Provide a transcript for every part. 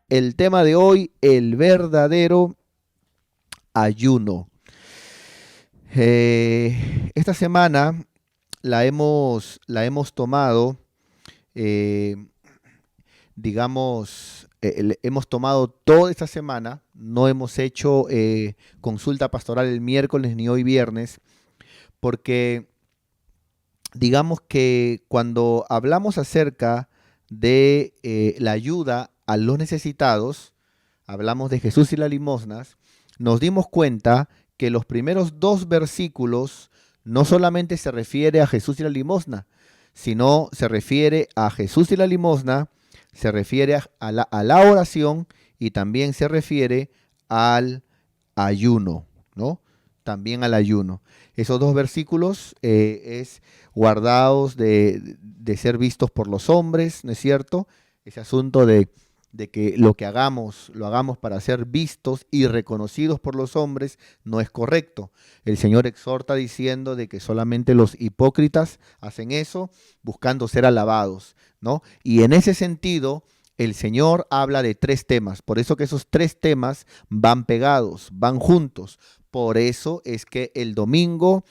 El tema de hoy, el verdadero ayuno. Esta semana la hemos tomado, eh, hemos tomado toda esta semana, no hemos hecho consulta pastoral el miércoles ni hoy viernes, porque digamos que cuando hablamos acerca de la ayuda a los necesitados, hablamos de Jesús y las limosnas, nos dimos cuenta que los primeros dos versículos no solamente se refiere a Jesús y la limosna, sino se refiere a Jesús y la limosna, se refiere a la oración y también se refiere al ayuno, ¿no? También al ayuno. Esos dos versículos es guardados de ser vistos por los hombres, ¿no es cierto? Ese asunto de que lo que hagamos, lo hagamos para ser vistos y reconocidos por los hombres, no es correcto. El Señor exhorta diciendo de que solamente los hipócritas hacen eso buscando ser alabados, ¿no? Y en ese sentido, el Señor habla de tres temas, por eso que esos tres temas van pegados, van juntos. Por eso es que el domingo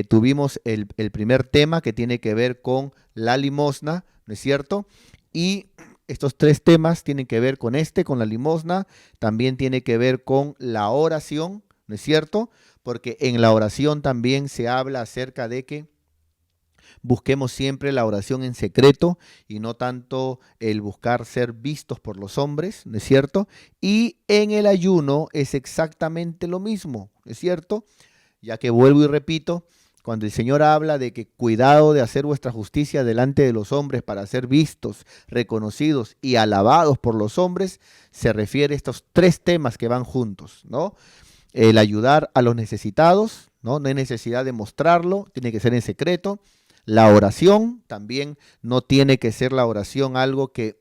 tuvimos el primer tema que tiene que ver con la limosna, ¿no es cierto? Y estos tres temas tienen que ver con la limosna, también tiene que ver con la oración, ¿no es cierto? Porque en la oración también se habla acerca de que busquemos siempre la oración en secreto y no tanto el buscar ser vistos por los hombres, ¿no es cierto? Y en el ayuno es exactamente lo mismo, ¿no es cierto? Ya que vuelvo y repito, cuando el Señor habla de que cuidado de hacer vuestra justicia delante de los hombres para ser vistos, reconocidos y alabados por los hombres, se refiere a estos tres temas que van juntos, ¿no? El ayudar a los necesitados, ¿no? No hay necesidad de mostrarlo, tiene que ser en secreto. La oración también no tiene que ser la oración algo que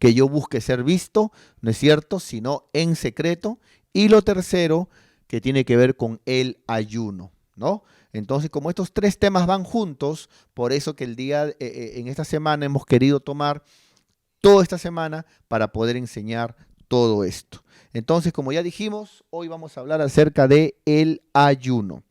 yo busque ser visto, ¿no es cierto? Sino en secreto. Y lo tercero, que tiene que ver con el ayuno, ¿no? Entonces, como estos tres temas van juntos, por eso que en esta semana hemos querido tomar toda esta semana para poder enseñar todo esto. Entonces, como ya dijimos, hoy vamos a hablar acerca de el ayuno.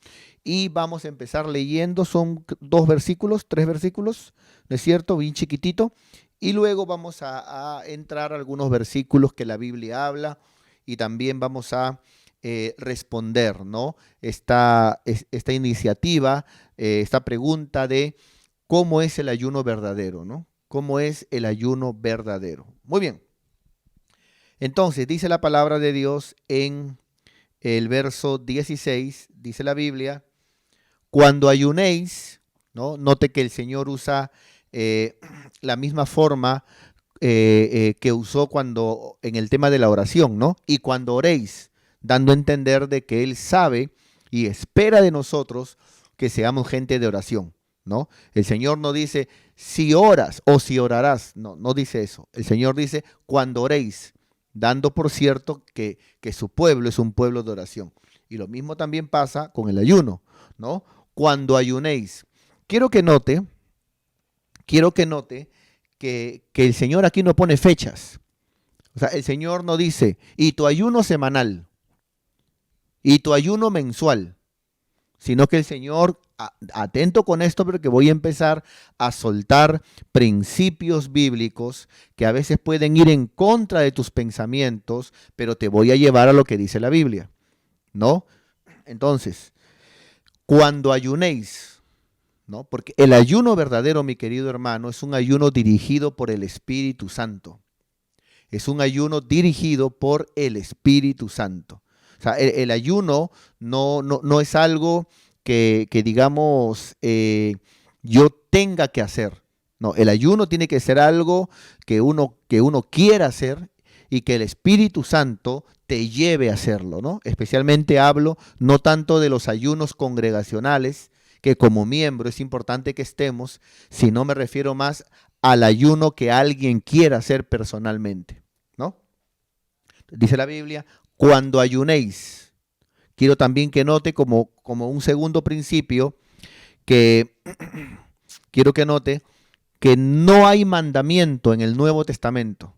Y vamos a empezar leyendo, son dos versículos, tres versículos, ¿no es cierto? Bien chiquitito. Y luego vamos a entrar a algunos versículos que la Biblia habla y también vamos a responder, ¿no? Esta iniciativa, esta pregunta de cómo es el ayuno verdadero, ¿no? ¿Cómo es el ayuno verdadero? Muy bien. Entonces, dice la palabra de Dios en el verso 16, dice la Biblia, cuando ayunéis, ¿no? Note que el Señor usa eh, la misma forma que usó cuando en el tema de la oración, ¿no? Y cuando oréis, dando a entender de que Él sabe y espera de nosotros que seamos gente de oración, ¿no? El Señor no dice si oras o si orarás, no, no dice eso. El Señor dice cuando oréis, dando por cierto que su pueblo es un pueblo de oración. Y lo mismo también pasa con el ayuno, ¿no? Cuando ayunéis. Quiero que note, quiero que note que el Señor aquí no pone fechas. O sea, el Señor no dice, y tu ayuno semanal, y tu ayuno mensual, sino que el Señor, atento con esto, porque voy a empezar a soltar principios bíblicos que a veces pueden ir en contra de tus pensamientos, pero te voy a llevar a lo que dice la Biblia, ¿no? Entonces, cuando ayunéis, ¿no? Porque el ayuno verdadero, mi querido hermano, es un ayuno dirigido por el Espíritu Santo. Es un ayuno dirigido por el Espíritu Santo. O sea, el ayuno no es algo que digamos, yo tenga que hacer. No, el ayuno tiene que ser algo que uno quiera hacer y que el Espíritu Santo te lleve a hacerlo, ¿no? Especialmente hablo no tanto de los ayunos congregacionales, que como miembro es importante que estemos, sino me refiero más al ayuno que alguien quiera hacer personalmente, ¿no? Dice la Biblia, cuando ayunéis, quiero también que note como un segundo principio que quiero que note que no hay mandamiento en el Nuevo Testamento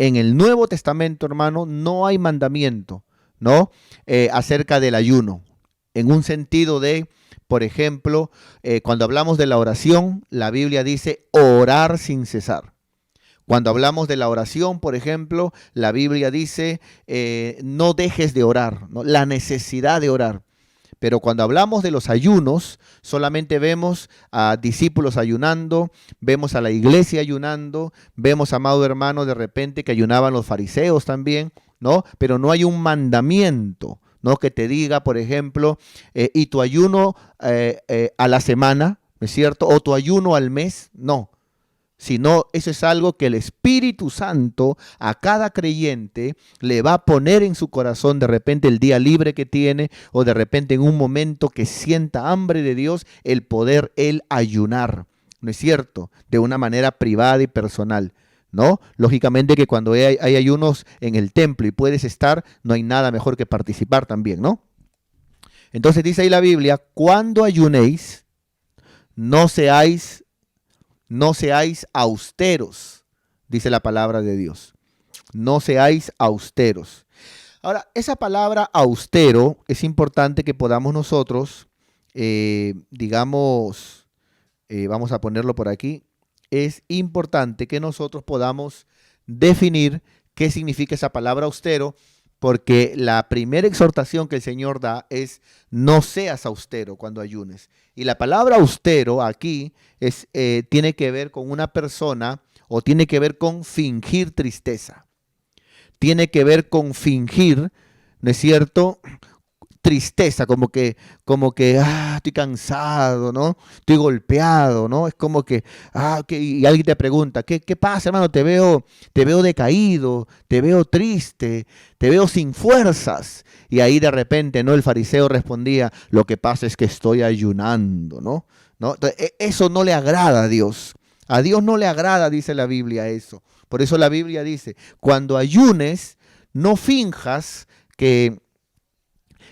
en el Nuevo Testamento, hermano, no hay mandamiento, ¿no? Acerca del ayuno, en un sentido de, por ejemplo, cuando hablamos de la oración, la Biblia dice orar sin cesar. Cuando hablamos de la oración, por ejemplo, la Biblia dice no dejes de orar, ¿no? La necesidad de orar. Pero cuando hablamos de los ayunos, solamente vemos a discípulos ayunando, vemos a la iglesia ayunando, vemos, amado hermano, de repente que ayunaban los fariseos también, ¿no? Pero no hay un mandamiento, ¿no? Que te diga, por ejemplo, y tu ayuno a la semana, ¿no es cierto? O tu ayuno al mes, no. Sino eso es algo que el Espíritu Santo a cada creyente le va a poner en su corazón de repente el día libre que tiene o de repente en un momento que sienta hambre de Dios, el poder él ayunar, ¿no es cierto? De una manera privada y personal, ¿no? Lógicamente que cuando hay ayunos en el templo y puedes estar, no hay nada mejor que participar también, ¿no? Entonces dice ahí la Biblia, cuando ayunéis, no seáis austeros, dice la palabra de Dios. No seáis austeros. Ahora, esa palabra austero es importante que podamos nosotros, vamos a ponerlo por aquí, es importante que nosotros podamos definir qué significa esa palabra austero, porque la primera exhortación que el Señor da es no seas austero cuando ayunes. Y la palabra austero aquí tiene que ver con una persona o tiene que ver con fingir tristeza. Tiene que ver con fingir, ¿no es cierto? Tristeza, como que estoy cansado, ¿no? Estoy golpeado, ¿no? Es como que, y alguien te pregunta, ¿qué pasa, hermano? Te veo decaído, te veo triste, te veo sin fuerzas. Y ahí de repente, ¿no? El fariseo respondía, lo que pasa es que estoy ayunando, ¿no? Entonces, eso no le agrada a Dios. A Dios no le agrada, dice la Biblia, eso. Por eso la Biblia dice, cuando ayunes, no finjas que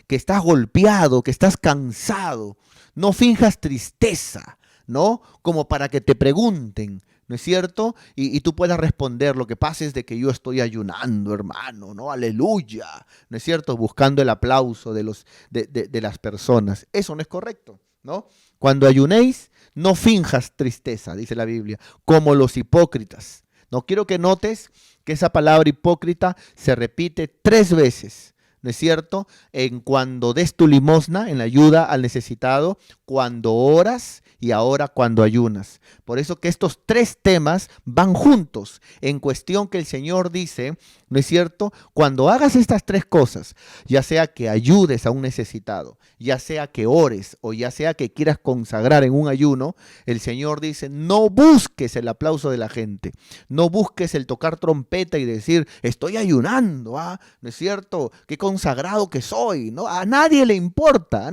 estás golpeado, que estás cansado. No finjas tristeza, ¿no? Como para que te pregunten, ¿no es cierto? Y tú puedas responder, lo que pasa es de que yo estoy ayunando, hermano, ¿no? Aleluya, ¿no es cierto? Buscando el aplauso de las personas. Eso no es correcto, ¿no? Cuando ayunéis, no finjas tristeza, dice la Biblia, como los hipócritas. No quiero que notes que esa palabra hipócrita se repite 3 veces. ¿No es cierto? En cuando des tu limosna, en la ayuda al necesitado, cuando oras y ahora cuando ayunas. Por eso que estos 3 temas van juntos en cuestión que el Señor dice, ¿no es cierto? Cuando hagas estas 3 cosas, ya sea que ayudes a un necesitado, ya sea que ores o ya sea que quieras consagrar en un ayuno, el Señor dice, no busques el aplauso de la gente, no busques el tocar trompeta y decir, estoy ayunando, ¿no es cierto? Qué consagrado que soy, ¿no? A nadie le importa,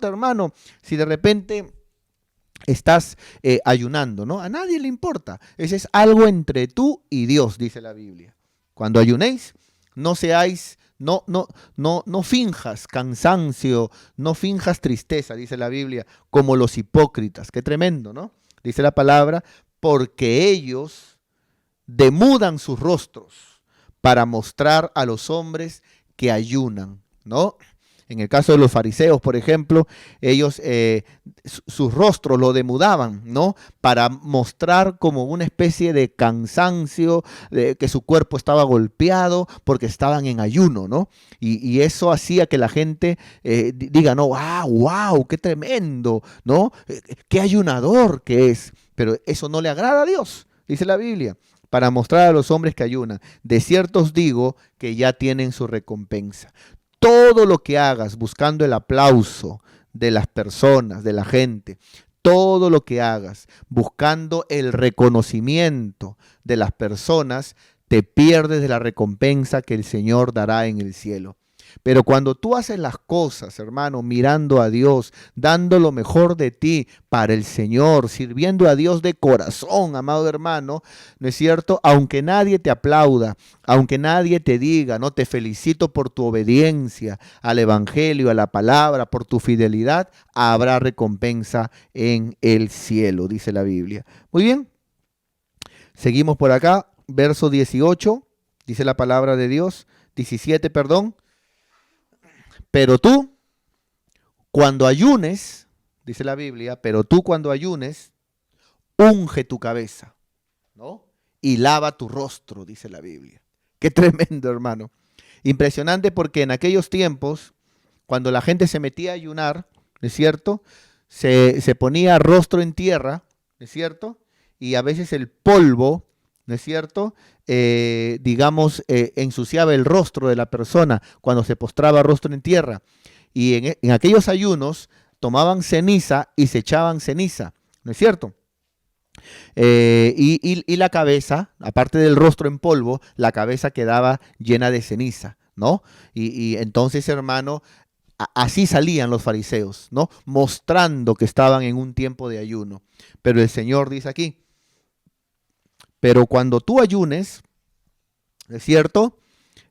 hermano, si de repente estás ayunando, ¿no? A nadie le importa. Ese es algo entre tú y Dios, dice la Biblia. Cuando ayunéis, no finjas cansancio, no finjas tristeza, dice la Biblia, como los hipócritas. Qué tremendo, ¿no? Dice la palabra, porque ellos demudan sus rostros para mostrar a los hombres que ayunan, ¿no? En el caso de los fariseos, por ejemplo, ellos sus rostros lo demudaban, ¿no? Para mostrar como una especie de cansancio, de que su cuerpo estaba golpeado porque estaban en ayuno, ¿no? Y eso hacía que la gente diga, no, wow, qué tremendo, ¿no? Qué ayunador que es. Pero eso no le agrada a Dios, dice la Biblia, para mostrar a los hombres que ayunan. De cierto os digo que ya tienen su recompensa. Todo lo que hagas buscando el aplauso de las personas, de la gente, todo lo que hagas buscando el reconocimiento de las personas, te pierdes de la recompensa que el Señor dará en el cielo. Pero cuando tú haces las cosas, hermano, mirando a Dios, dando lo mejor de ti para el Señor, sirviendo a Dios de corazón, amado hermano, ¿no es cierto? Aunque nadie te aplauda, aunque nadie te diga, no, te felicito por tu obediencia al Evangelio, a la palabra, por tu fidelidad, habrá recompensa en el cielo, dice la Biblia. Muy bien, seguimos por acá. verso 18, dice la palabra de Dios, 17, perdón. Pero tú, cuando ayunes, dice la Biblia, pero tú cuando ayunes, unge tu cabeza, ¿no? Y lava tu rostro, dice la Biblia. Qué tremendo, hermano. Impresionante, porque en aquellos tiempos, cuando la gente se metía a ayunar, ¿no es cierto? Se ponía rostro en tierra, ¿no es cierto? Y a veces el polvo, ¿no es cierto? Ensuciaba el rostro de la persona cuando se postraba rostro en tierra. Y en aquellos ayunos tomaban ceniza y se echaban ceniza, ¿no es cierto? Y la cabeza, aparte del rostro en polvo, la cabeza quedaba llena de ceniza, ¿no? Y entonces, hermano, así salían los fariseos, ¿no? Mostrando que estaban en un tiempo de ayuno. Pero el Señor dice aquí, pero cuando tú ayunes, ¿es cierto?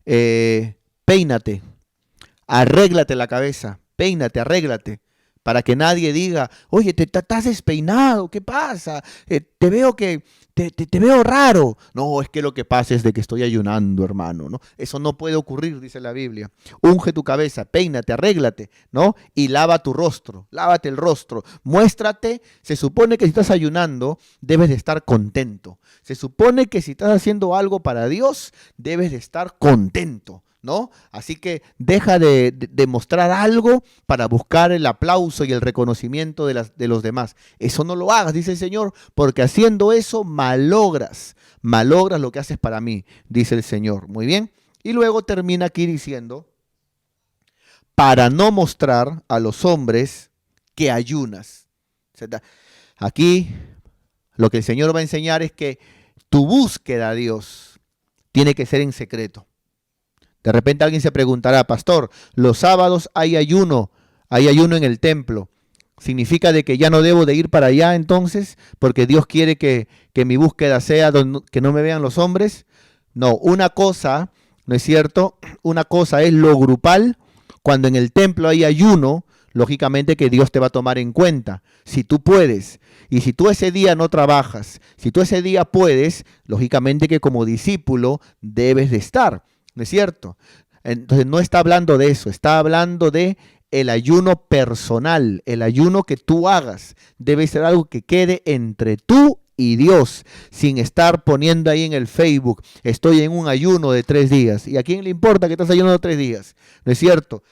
Peínate, arréglate la cabeza, peínate, arréglate, para que nadie diga, oye, te estás despeinado, ¿qué pasa? Te veo que te veo raro. No, es que lo que pasa es de que estoy ayunando, hermano, ¿no? Eso no puede ocurrir, dice la Biblia. Unge tu cabeza, peínate, arréglate, ¿no? Y lava tu rostro, lávate el rostro, muéstrate. Se supone que si estás ayunando, debes de estar contento. Se supone que si estás haciendo algo para Dios, debes de estar contento, ¿no? Así que deja de mostrar algo para buscar el aplauso y el reconocimiento de los demás. Eso no lo hagas, dice el Señor, porque haciendo eso malogras lo que haces para mí, dice el Señor. Muy bien. Y luego termina aquí diciendo, para no mostrar a los hombres que ayunas. Aquí lo que el Señor va a enseñar es que tu búsqueda a Dios tiene que ser en secreto. De repente alguien se preguntará, pastor, los sábados hay ayuno en el templo. ¿Significa de que ya no debo de ir para allá entonces? Porque Dios quiere que mi búsqueda sea que no me vean los hombres. No, una cosa, ¿no es cierto? Una cosa es lo grupal. Cuando en el templo hay ayuno, lógicamente que Dios te va a tomar en cuenta. Si tú puedes, y si tú ese día no trabajas, si tú ese día puedes, lógicamente que como discípulo debes de estar. ¿No es cierto? Entonces no está hablando de eso, está hablando de el ayuno personal, el ayuno que tú hagas. Debe ser algo que quede entre tú y Dios, sin estar poniendo ahí en el Facebook, estoy en un ayuno de 3 días. ¿Y a quién le importa que estás ayunando 3 días? ¿No es cierto?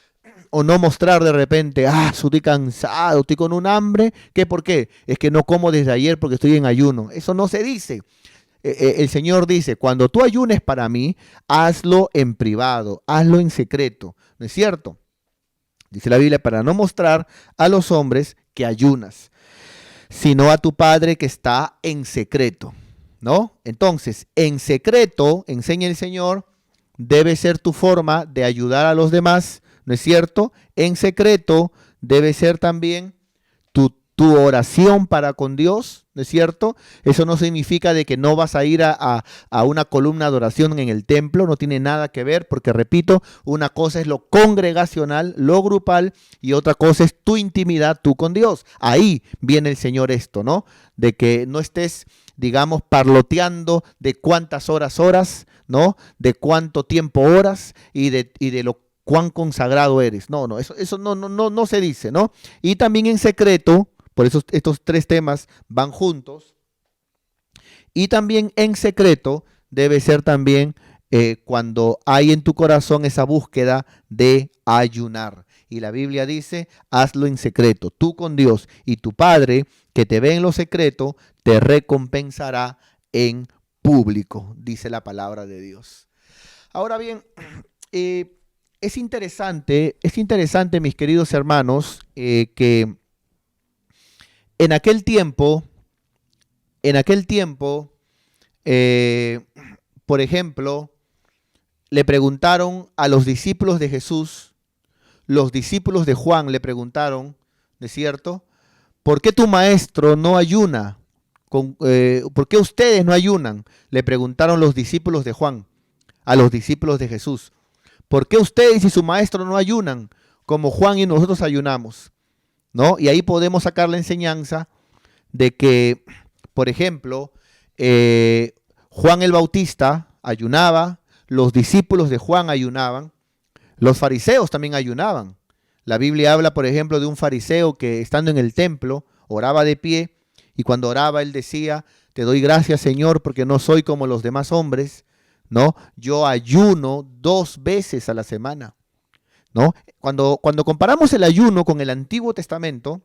O no mostrar de repente, estoy cansado, estoy con un hambre. ¿Qué? ¿Por qué? Es que no como desde ayer porque estoy en ayuno. Eso no se dice. El Señor dice, cuando tú ayunes para mí, hazlo en privado, hazlo en secreto, ¿no es cierto? Dice la Biblia, para no mostrar a los hombres que ayunas, sino a tu Padre que está en secreto, ¿no? Entonces, en secreto, enseña el Señor, debe ser tu forma de ayudar a los demás, ¿no es cierto? En secreto debe ser también tu oración para con Dios, ¿no es cierto? Eso no significa de que no vas a ir a una columna de oración en el templo, no tiene nada que ver, porque repito, una cosa es lo congregacional, lo grupal, y otra cosa es tu intimidad, tú con Dios. Ahí viene el Señor esto, ¿no? De que no estés, digamos, parloteando de cuántas horas, ¿no? De cuánto tiempo oras y de lo cuán consagrado eres. No, eso no se dice, ¿no? Y también en secreto. Por eso estos 3 temas van juntos. Y también en secreto debe ser también cuando hay en tu corazón esa búsqueda de ayunar. Y la Biblia dice, hazlo en secreto, tú con Dios, y tu Padre que te ve en lo secreto te recompensará en público, dice la palabra de Dios. Ahora bien, es interesante, mis queridos hermanos, que en aquel tiempo, por ejemplo, le preguntaron a los discípulos de Jesús, los discípulos de Juan le preguntaron, ¿no es cierto? ¿Por qué tu maestro no ayuna? ¿Por qué ustedes no ayunan? Le preguntaron los discípulos de Juan a los discípulos de Jesús. ¿Por qué ustedes y su maestro no ayunan como Juan y nosotros ayunamos? ¿No? Y ahí podemos sacar la enseñanza de que, por ejemplo, Juan el Bautista ayunaba, los discípulos de Juan ayunaban, los fariseos también ayunaban. La Biblia habla, por ejemplo, de un fariseo que estando en el templo oraba de pie y cuando oraba él decía: te doy gracias, Señor, porque no soy como los demás hombres, ¿no? Yo ayuno 2 veces a la semana, ¿no? Cuando comparamos el ayuno con el Antiguo Testamento,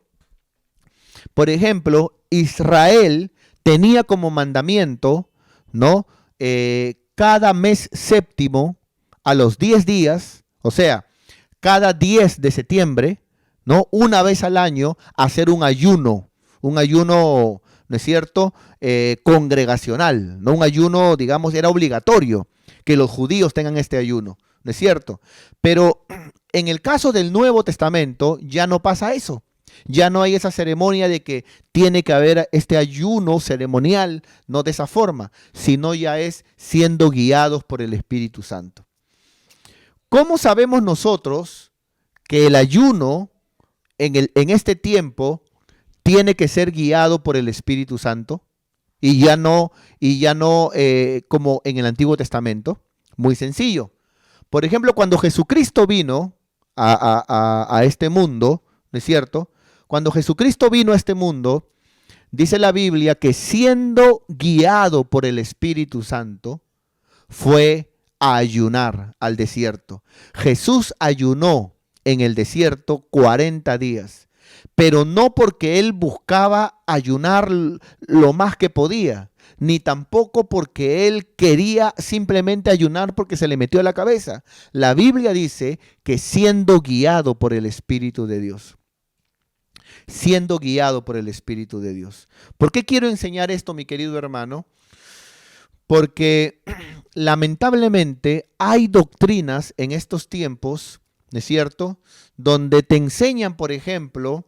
por ejemplo, Israel tenía como mandamiento, ¿no? Cada mes séptimo, a los 10 días, o sea, cada 10 de septiembre, ¿no? Una vez al año, hacer un ayuno, ¿no es cierto? Congregacional, ¿no? Un ayuno, digamos, era obligatorio que los judíos tengan este ayuno, ¿no es cierto? Pero en el caso del Nuevo Testamento ya no pasa eso. Ya no hay esa ceremonia de que tiene que haber este ayuno ceremonial, no de esa forma, sino ya es siendo guiados por el Espíritu Santo. ¿Cómo sabemos nosotros que el ayuno en este tiempo tiene que ser guiado por el Espíritu Santo y ya no como en el Antiguo Testamento? Muy sencillo. Por ejemplo, cuando Jesucristo vino a este mundo, ¿no es cierto? Cuando Jesucristo vino a este mundo, dice la Biblia que siendo guiado por el Espíritu Santo, fue a ayunar al desierto. Jesús ayunó en el desierto 40 días, pero no porque él buscaba ayunar lo más que podía, ni tampoco porque él quería simplemente ayunar porque se le metió a la cabeza. La Biblia dice que siendo guiado por el Espíritu de Dios. Siendo guiado por el Espíritu de Dios. ¿Por qué quiero enseñar esto, mi querido hermano? Porque lamentablemente hay doctrinas en estos tiempos, ¿no es cierto?, donde te enseñan, por ejemplo,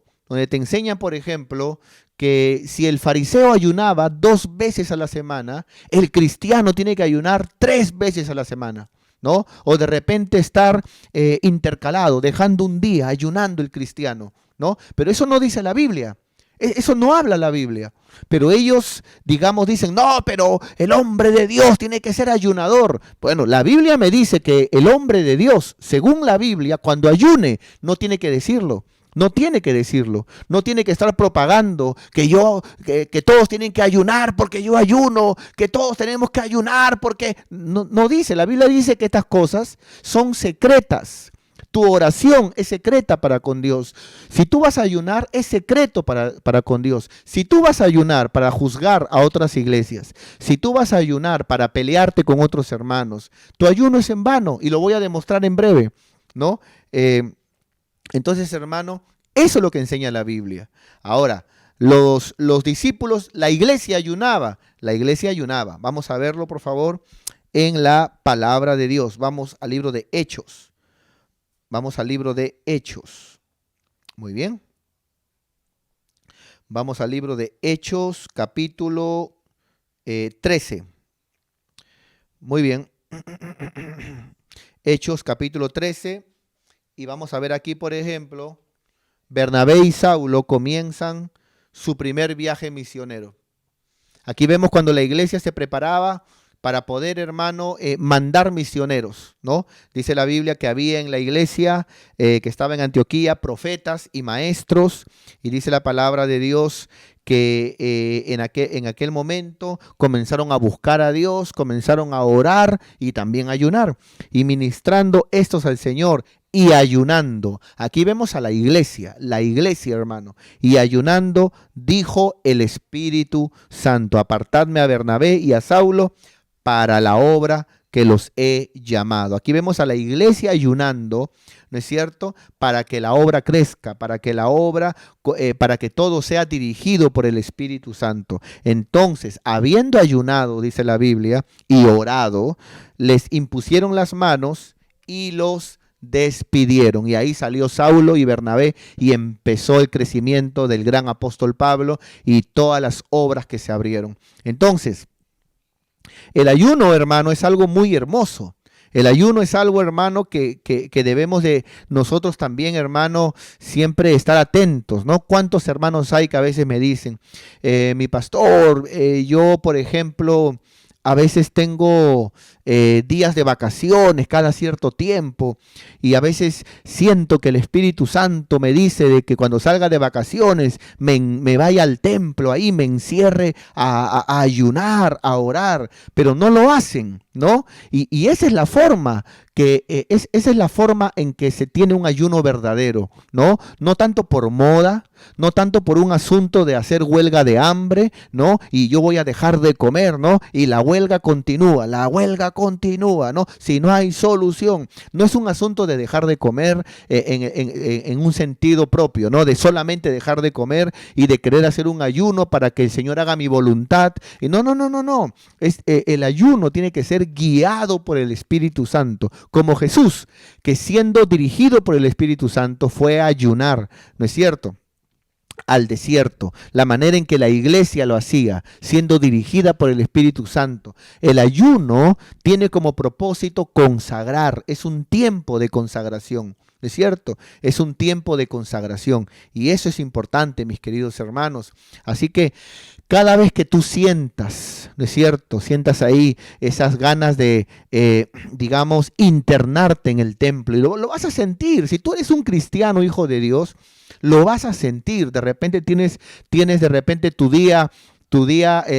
que si el fariseo ayunaba 2 veces a la semana, el cristiano tiene que ayunar 3 veces a la semana, ¿no? O de repente estar intercalado, dejando un día ayunando el cristiano, ¿no? Pero eso no dice la Biblia. Eso no habla la Biblia. Pero ellos, digamos, dicen: no, pero el hombre de Dios tiene que ser ayunador. Bueno, la Biblia me dice que el hombre de Dios, según la Biblia, cuando ayune, no tiene que decirlo. No tiene que decirlo. No tiene que estar propagando que todos tienen que ayunar porque yo ayuno, que todos tenemos que ayunar porque... No dice. La Biblia dice que estas cosas son secretas. Tu oración es secreta para con Dios. Si tú vas a ayunar, es secreto para con Dios. Si tú vas a ayunar para juzgar a otras iglesias, si tú vas a ayunar para pelearte con otros hermanos, tu ayuno es en vano y lo voy a demostrar en breve, ¿no? Entonces, hermano, eso es lo que enseña la Biblia. Ahora, los discípulos, la iglesia ayunaba. Vamos a verlo, por favor, en la palabra de Dios. Vamos al libro de Hechos. Muy bien. Vamos al libro de Hechos, capítulo 13. Muy bien. Hechos, capítulo 13. Y vamos a ver aquí, por ejemplo, Bernabé y Saulo comienzan su primer viaje misionero. Aquí vemos cuando la iglesia se preparaba para poder, hermano, mandar misioneros, ¿no? Dice la Biblia que había en la iglesia que estaba en Antioquía profetas y maestros, y dice la palabra de Dios que en aquel momento comenzaron a buscar a Dios, comenzaron a orar y también a ayunar, y ministrando estos al Señor y ayunando. Aquí vemos a la iglesia, hermano, y ayunando dijo el Espíritu Santo: apartadme a Bernabé y a Saulo para la obra que los he llamado. Aquí vemos a la iglesia ayunando, ¿no es cierto?, para que la obra crezca, para que todo sea dirigido por el Espíritu Santo. Entonces, habiendo ayunado, dice la Biblia, y orado, les impusieron las manos y los despidieron. Y ahí salió Saulo y Bernabé y empezó el crecimiento del gran apóstol Pablo y todas las obras que se abrieron. Entonces, el ayuno, hermano, es algo muy hermoso. El ayuno es algo, hermano, que debemos de nosotros también, hermano, siempre estar atentos, ¿no? ¿Cuántos hermanos hay que a veces me dicen: mi pastor, yo, por ejemplo, a veces tengo días de vacaciones cada cierto tiempo y a veces siento que el Espíritu Santo me dice de que cuando salga de vacaciones me vaya al templo, ahí me encierre a ayunar, a orar, pero no lo hacen, ¿no? Y esa es la forma esa es la forma en que se tiene un ayuno verdadero, ¿no? No tanto por moda, no tanto por un asunto de hacer huelga de hambre, ¿no? Y yo voy a dejar de comer, ¿no? Y la huelga continúa, ¿no? Si no hay solución, no es un asunto de dejar de comer en un sentido propio, ¿no? De solamente dejar de comer y de querer hacer un ayuno para que el Señor haga mi voluntad. Y no. El ayuno tiene que ser guiado por el Espíritu Santo, como Jesús, que siendo dirigido por el Espíritu Santo fue a ayunar, ¿no es cierto?, al desierto, la manera en que la iglesia lo hacía, siendo dirigida por el Espíritu Santo. El ayuno tiene como propósito consagrar, es un tiempo de consagración, ¿no es cierto? Es un tiempo de consagración y eso es importante, mis queridos hermanos. Así que cada vez que tú sientas, ¿no es cierto?, sientas ahí esas ganas de, digamos, internarte en el templo, y lo vas a sentir. Si tú eres un cristiano, hijo de Dios, lo vas a sentir. De repente tienes de repente tu día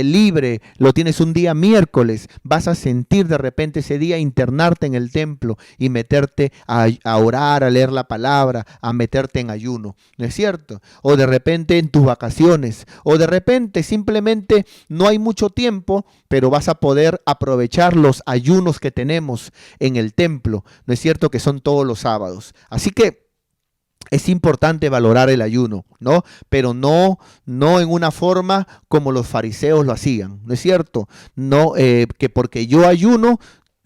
libre, lo tienes un día miércoles, vas a sentir de repente ese día internarte en el templo y meterte a orar, a leer la palabra, a meterte en ayuno, ¿no es cierto? O de repente en tus vacaciones, o de repente simplemente no hay mucho tiempo, pero vas a poder aprovechar los ayunos que tenemos en el templo, ¿no es cierto?, que son todos los sábados. Así que es importante valorar el ayuno, ¿no? Pero no en una forma como los fariseos lo hacían, ¿no es cierto? No que porque yo ayuno,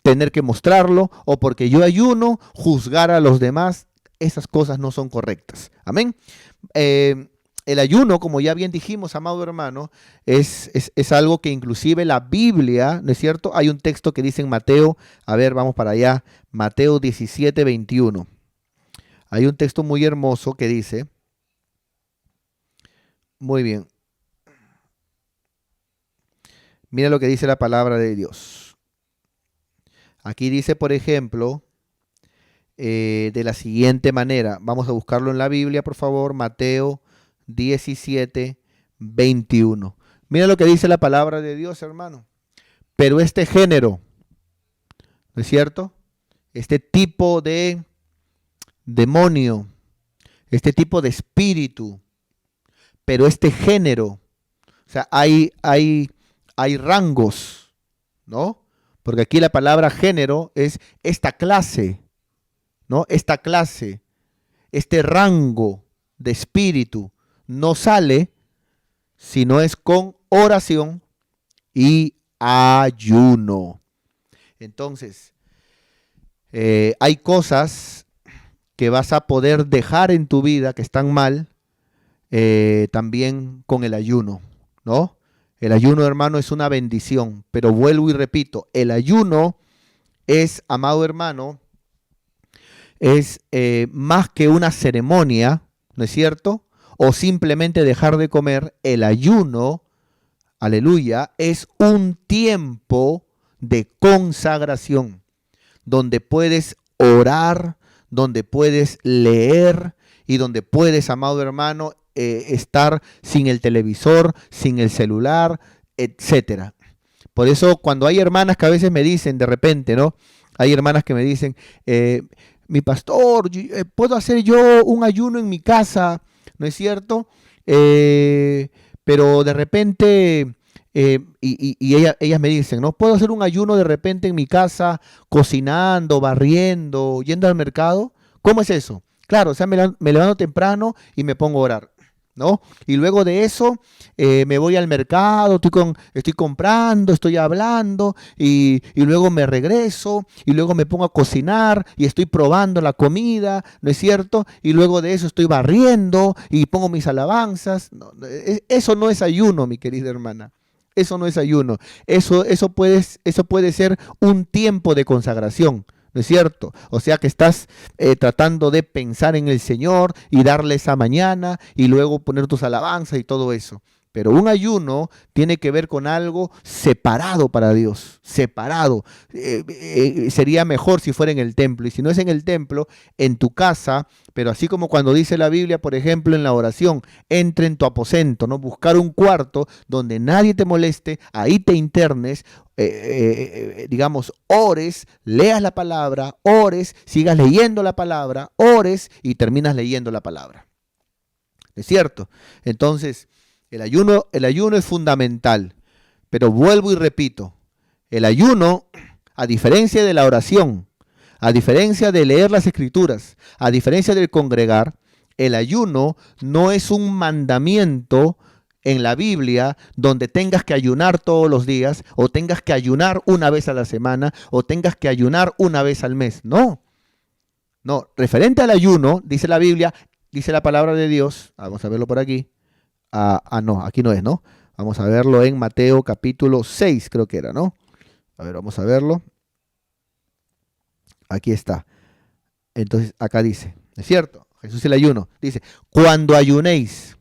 tener que mostrarlo, o porque yo ayuno, juzgar a los demás. Esas cosas no son correctas. Amén. El ayuno, como ya bien dijimos, amado hermano, es algo que inclusive la Biblia, ¿no es cierto? Hay un texto que dice en Mateo, a ver, vamos para allá, Mateo 17:21. Hay un texto muy hermoso que dice, muy bien, mira lo que dice la palabra de Dios. Aquí dice, por ejemplo, de la siguiente manera, vamos a buscarlo en la Biblia, por favor, Mateo 17:21. Mira lo que dice la palabra de Dios, hermano. Pero este género, ¿no es cierto?, este tipo de demonio, este tipo de espíritu, pero este género, o sea, hay rangos, ¿no? Porque aquí la palabra género es esta clase, ¿no? Esta clase, este rango de espíritu no sale si no es con oración y ayuno. Entonces, hay cosas que vas a poder dejar en tu vida que están mal, también con el ayuno, ¿no? El ayuno, hermano, es una bendición, pero vuelvo y repito, el ayuno es, amado hermano, es más que una ceremonia, ¿no es cierto?, o simplemente dejar de comer. El ayuno, aleluya, es un tiempo de consagración, donde puedes orar, donde puedes leer y donde puedes, amado hermano, estar sin el televisor, sin el celular, etcétera. Por eso cuando hay hermanas que a veces me dicen de repente, ¿no? Hay hermanas que me dicen, mi pastor, ¿puedo hacer yo un ayuno en mi casa? ¿No es cierto? Pero de repente, ellas me dicen, ¿no? ¿Puedo hacer un ayuno de repente en mi casa, cocinando, barriendo, yendo al mercado? ¿Cómo es eso? Claro, o sea, me levanto temprano y me pongo a orar, ¿no? Y luego de eso me voy al mercado, estoy comprando, estoy hablando y luego me regreso y luego me pongo a cocinar y estoy probando la comida, ¿no es cierto? Y luego de eso estoy barriendo y pongo mis alabanzas. No, eso no es ayuno, mi querida hermana. Eso no es ayuno. Eso puede ser un tiempo de consagración, ¿no es cierto? O sea que estás tratando de pensar en el Señor y darle esa mañana y luego poner tus alabanzas y todo eso. Pero un ayuno tiene que ver con algo separado para Dios, separado. Sería mejor si fuera en el templo. Y si no es en el templo, en tu casa, pero así como cuando dice la Biblia, por ejemplo, en la oración, entra en tu aposento, ¿no? Buscar un cuarto donde nadie te moleste, ahí te internes, digamos, ores, leas la palabra, ores, sigas leyendo la palabra, ores y terminas leyendo la palabra. ¿Es cierto? Entonces, el ayuno es fundamental, pero vuelvo y repito, el ayuno, a diferencia de la oración, a diferencia de leer las escrituras, a diferencia del congregar, el ayuno no es un mandamiento en la Biblia donde tengas que ayunar todos los días, o tengas que ayunar una vez a la semana, o tengas que ayunar una vez al mes. No, no, referente al ayuno, dice la Biblia, dice la palabra de Dios, vamos a verlo por aquí. No, aquí no es, ¿no? Vamos a verlo en Mateo capítulo 6, creo que era, ¿no? A ver, vamos a verlo. Aquí está. Entonces, acá dice, ¿es cierto? Jesús el ayuno. Dice, cuando ayunéis.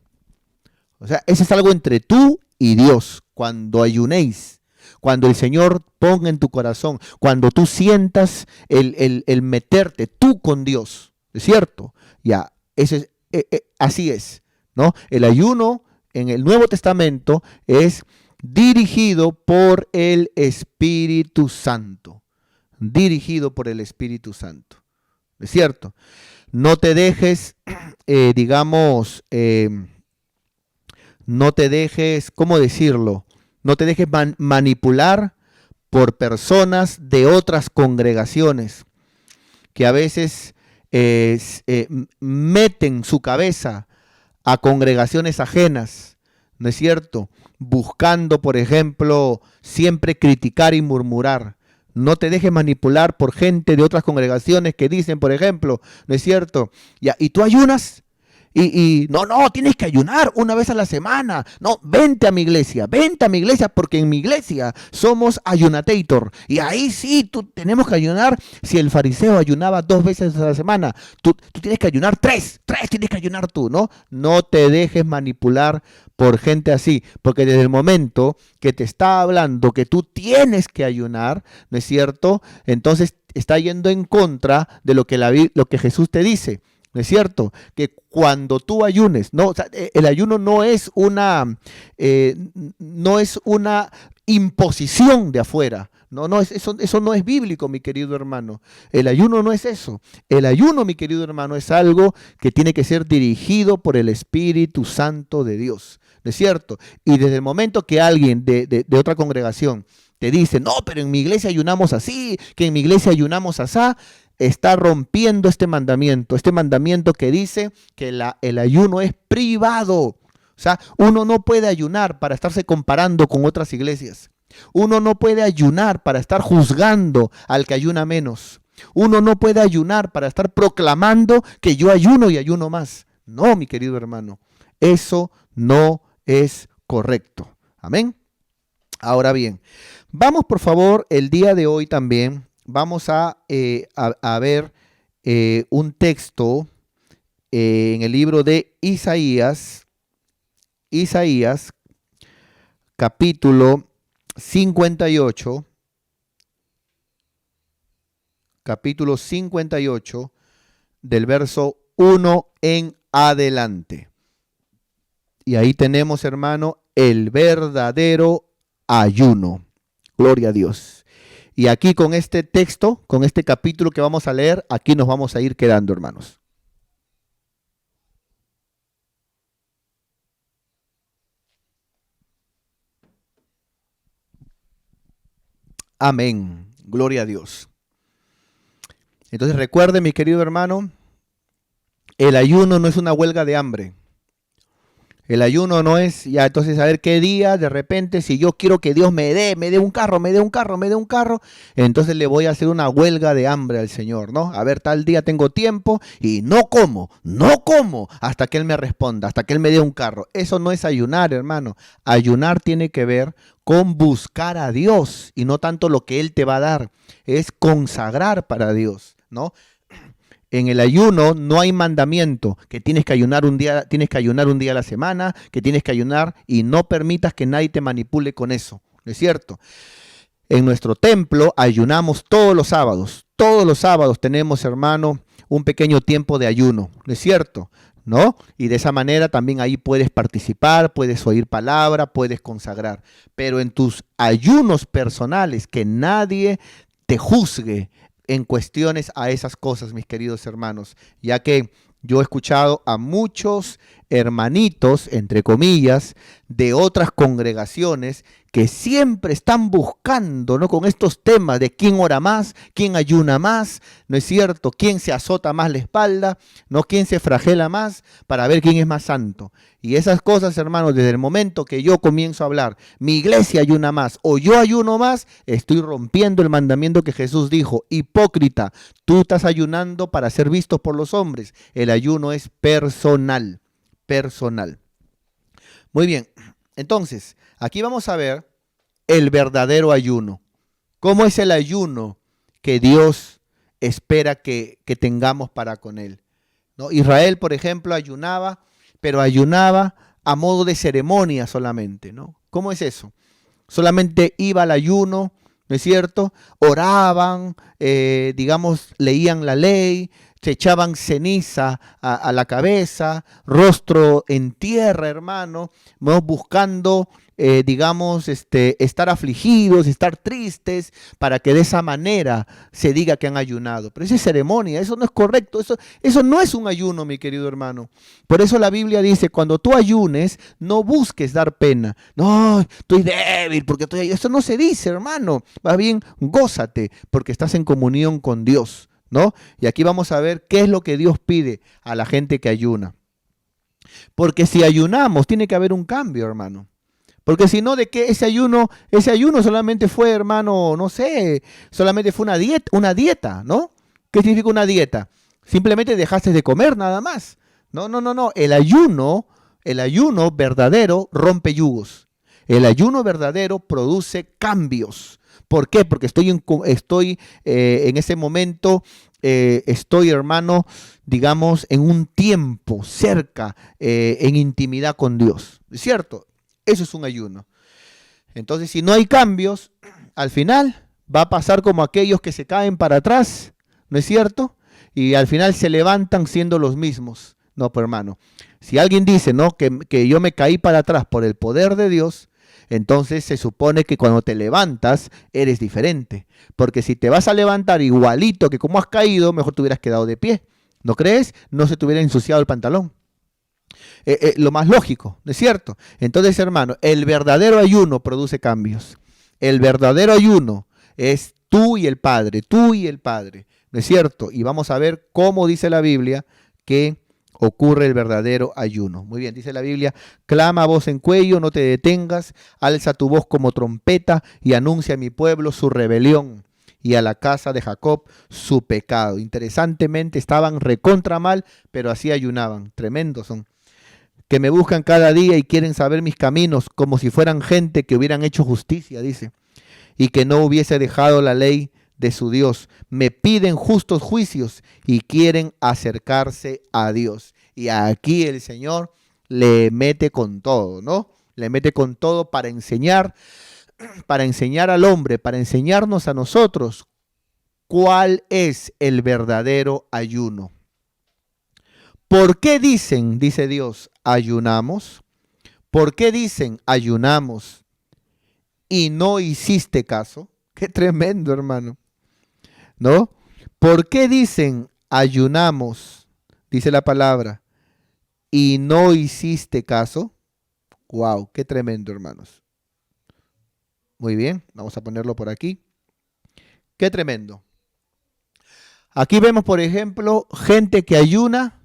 O sea, eso es algo entre tú y Dios. Cuando ayunéis. Cuando el Señor ponga en tu corazón. Cuando tú sientas el meterte tú con Dios. ¿Es cierto? Ya, así es, ¿no? El ayuno en el Nuevo Testamento es dirigido por el Espíritu Santo. Dirigido por el Espíritu Santo. ¿Es cierto? No te dejes, no te dejes, ¿cómo decirlo? No te dejes manipular por personas de otras congregaciones que a veces meten su cabeza a congregaciones ajenas, ¿no es cierto? Buscando, por ejemplo, siempre criticar y murmurar. No te dejes manipular por gente de otras congregaciones que dicen, por ejemplo, ¿no es cierto? Y tú ayunas no, tienes que ayunar una vez a la semana. No, vente a mi iglesia porque en mi iglesia somos ayunatator. Y ahí sí, tenemos que ayunar. Si el fariseo ayunaba 2 veces a la semana, tú tienes que ayunar 3 tienes que ayunar tú, ¿no? No te dejes manipular por gente así, porque desde el momento que te está hablando que tú tienes que ayunar, ¿no es cierto? Entonces está yendo en contra de lo que Jesús te dice. ¿No es cierto? Que cuando tú ayunes, no, o sea, el ayuno no es una imposición de afuera. Eso no es bíblico, mi querido hermano. El ayuno no es eso. El ayuno, mi querido hermano, es algo que tiene que ser dirigido por el Espíritu Santo de Dios. ¿No es cierto? Y desde el momento que alguien de otra congregación te dice, no, pero en mi iglesia ayunamos así, que en mi iglesia ayunamos asá, está rompiendo este mandamiento que dice que el ayuno es privado. O sea, uno no puede ayunar para estarse comparando con otras iglesias. Uno no puede ayunar para estar juzgando al que ayuna menos. Uno no puede ayunar para estar proclamando que yo ayuno y ayuno más. No, mi querido hermano, eso no es correcto. Amén. Ahora bien, vamos por favor el día de hoy también. Vamos a ver un texto en el libro de Isaías, capítulo 58, del verso 1 en adelante. Y ahí tenemos, hermano, el verdadero ayuno. Gloria a Dios. Y aquí con este texto, con este capítulo que vamos a leer, aquí nos vamos a ir quedando, hermanos. Amén. Gloria a Dios. Entonces recuerde, mi querido hermano, el ayuno no es una huelga de hambre. El ayuno no es, ya entonces a ver qué día, de repente, si yo quiero que Dios me dé un carro, entonces le voy a hacer una huelga de hambre al Señor, ¿no? A ver, tal día tengo tiempo y no como, hasta que Él me responda, hasta que Él me dé un carro. Eso no es ayunar, hermano. Ayunar tiene que ver con buscar a Dios y no tanto lo que Él te va a dar, es consagrar para Dios, ¿no? En el ayuno no hay mandamiento que tienes que ayunar un día, tienes que ayunar un día a la semana, que tienes que ayunar y no permitas que nadie te manipule con eso. ¿No es cierto? En nuestro templo ayunamos todos los sábados. Todos los sábados tenemos, hermano, un pequeño tiempo de ayuno. ¿No es cierto? ¿No? Y de esa manera también ahí puedes participar, puedes oír palabra, puedes consagrar. Pero en tus ayunos personales, que nadie te juzgue en cuestiones a esas cosas, mis queridos hermanos, ya que yo he escuchado a muchos hermanitos, entre comillas, de otras congregaciones que siempre están buscando, ¿no? Con estos temas de quién ora más, quién ayuna más, ¿no es cierto? Quién se azota más la espalda, ¿no? Quién se flagela más para ver quién es más santo. Y esas cosas, hermanos, desde el momento que yo comienzo a hablar, mi iglesia ayuna más o yo ayuno más, estoy rompiendo el mandamiento que Jesús dijo: hipócrita, tú estás ayunando para ser visto por los hombres. El ayuno es personal, personal. Muy bien, entonces, aquí vamos a ver el verdadero ayuno. ¿Cómo es el ayuno que Dios espera que tengamos para con Él? ¿No? Israel, por ejemplo, ayunaba, pero ayunaba a modo de ceremonia solamente, ¿no? ¿Cómo es eso? Solamente iba al ayuno, ¿no es cierto? Oraban, digamos, leían la ley, se echaban ceniza a la cabeza, rostro en tierra, hermano, ¿no? Buscando, digamos, estar afligidos, estar tristes, para que de esa manera se diga que han ayunado. Pero esa es ceremonia, eso no es correcto, eso no es un ayuno, mi querido hermano. Por eso la Biblia dice: cuando tú ayunes, no busques dar pena. No, estoy débil, porque eso no se dice, hermano. Más bien, gózate, porque estás en comunión con Dios, ¿no? Y aquí vamos a ver qué es lo que Dios pide a la gente que ayuna. Porque si ayunamos, tiene que haber un cambio, hermano. Porque si no, ¿de qué ese ayuno solamente fue, hermano, no sé, solamente fue una dieta, ¿no? ¿Qué significa una dieta? Simplemente dejaste de comer nada más. No, no, no, no. El ayuno verdadero rompe yugos. El ayuno verdadero produce cambios. ¿Por qué? Porque estoy en ese momento, estoy, hermano, digamos, en un tiempo cerca, en intimidad con Dios. ¿Es cierto? Eso es un ayuno. Entonces, si no hay cambios, al final va a pasar como aquellos que se caen para atrás, ¿no es cierto? Y al final se levantan siendo los mismos. No, pues hermano, si alguien dice, ¿no?, que yo me caí para atrás por el poder de Dios, entonces se supone que cuando te levantas eres diferente. Porque si te vas a levantar igualito que como has caído, mejor te hubieras quedado de pie. ¿No crees? No se te hubiera ensuciado el pantalón. Lo más lógico, ¿no es cierto? Entonces, hermano, el verdadero ayuno produce cambios. El verdadero ayuno es tú y el Padre, ¿no es cierto? Y vamos a ver cómo dice la Biblia que ocurre el verdadero ayuno. Muy bien, dice la Biblia: clama a voz en cuello, no te detengas, alza tu voz como trompeta y anuncia a mi pueblo su rebelión y a la casa de Jacob su pecado. Interesantemente, estaban recontra mal, pero así ayunaban. Tremendos son. Que me buscan cada día y quieren saber mis caminos, como si fueran gente que hubieran hecho justicia, dice, y que no hubiese dejado la ley de su Dios. Me piden justos juicios y quieren acercarse a Dios. Y aquí el Señor le mete con todo, ¿no? Le mete con todo para enseñar al hombre, para enseñarnos a nosotros cuál es el verdadero ayuno. ¿Por qué dicen, dice Dios, ayunamos? ¿Por qué dicen ayunamos y no hiciste caso? Qué tremendo, hermano, ¿no? ¿Por qué dicen ayunamos, dice la palabra, y no hiciste caso? Wow, qué tremendo, hermanos. Muy bien, vamos a ponerlo por aquí. Qué tremendo. Aquí vemos, por ejemplo, gente que ayuna,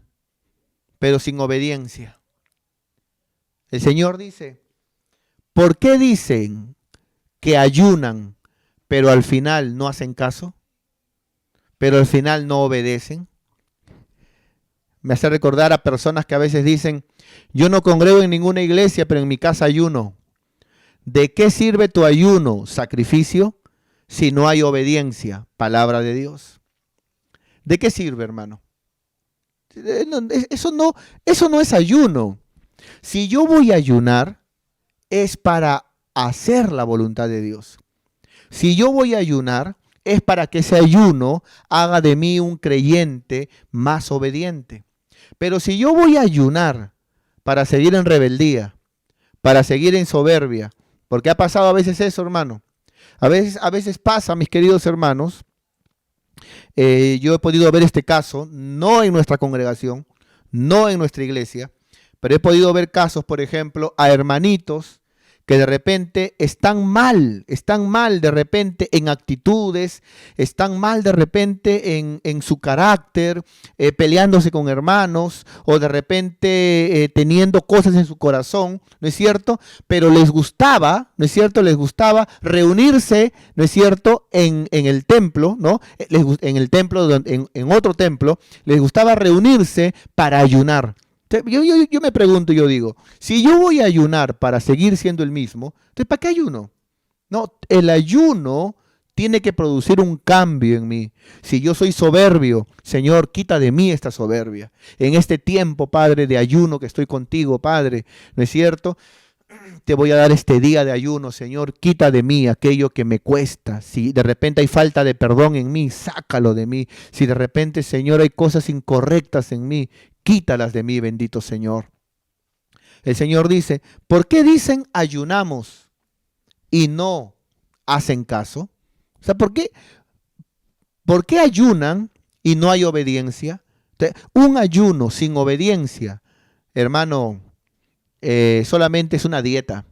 pero sin obediencia. El Señor dice: ¿por qué dicen que ayunan, pero al final no hacen caso? Pero al final no obedecen. Me hace recordar a personas que a veces dicen: yo no congrego en ninguna iglesia, pero en mi casa ayuno. ¿De qué sirve tu ayuno, sacrificio, si no hay obediencia, palabra de Dios? ¿De qué sirve, hermano? Eso no es ayuno. Si yo voy a ayunar, es para hacer la voluntad de Dios. Si yo voy a ayunar, es para que ese ayuno haga de mí un creyente más obediente. Pero si yo voy a ayunar para seguir en rebeldía, para seguir en soberbia, porque ha pasado a veces eso, hermano. A veces pasa, mis queridos hermanos, yo he podido ver este caso, no en nuestra congregación, no en nuestra iglesia, pero he podido ver casos, por ejemplo, a hermanitos que de repente están mal de repente en actitudes, están mal de repente en su carácter, peleándose con hermanos o de repente teniendo cosas en su corazón, ¿no es cierto? Pero les gustaba, ¿no es cierto? Les gustaba reunirse, ¿no es cierto? En el templo, ¿no? En el templo, en otro templo, les gustaba reunirse para ayunar. Yo me pregunto, yo digo, si yo voy a ayunar para seguir siendo el mismo, entonces ¿para qué ayuno? No, el ayuno tiene que producir un cambio en mí. Si yo soy soberbio, Señor, quita de mí esta soberbia. En este tiempo, Padre, de ayuno que estoy contigo, Padre, ¿no es cierto? Te voy a dar este día de ayuno, Señor, quita de mí aquello que me cuesta. Si de repente hay falta de perdón en mí, sácalo de mí. Si de repente, Señor, hay cosas incorrectas en mí, quítalas de mí, bendito Señor. El Señor dice, ¿por qué dicen ayunamos y no hacen caso? O sea, ¿por qué ayunan y no hay obediencia? Un ayuno sin obediencia, hermano, solamente es una dieta.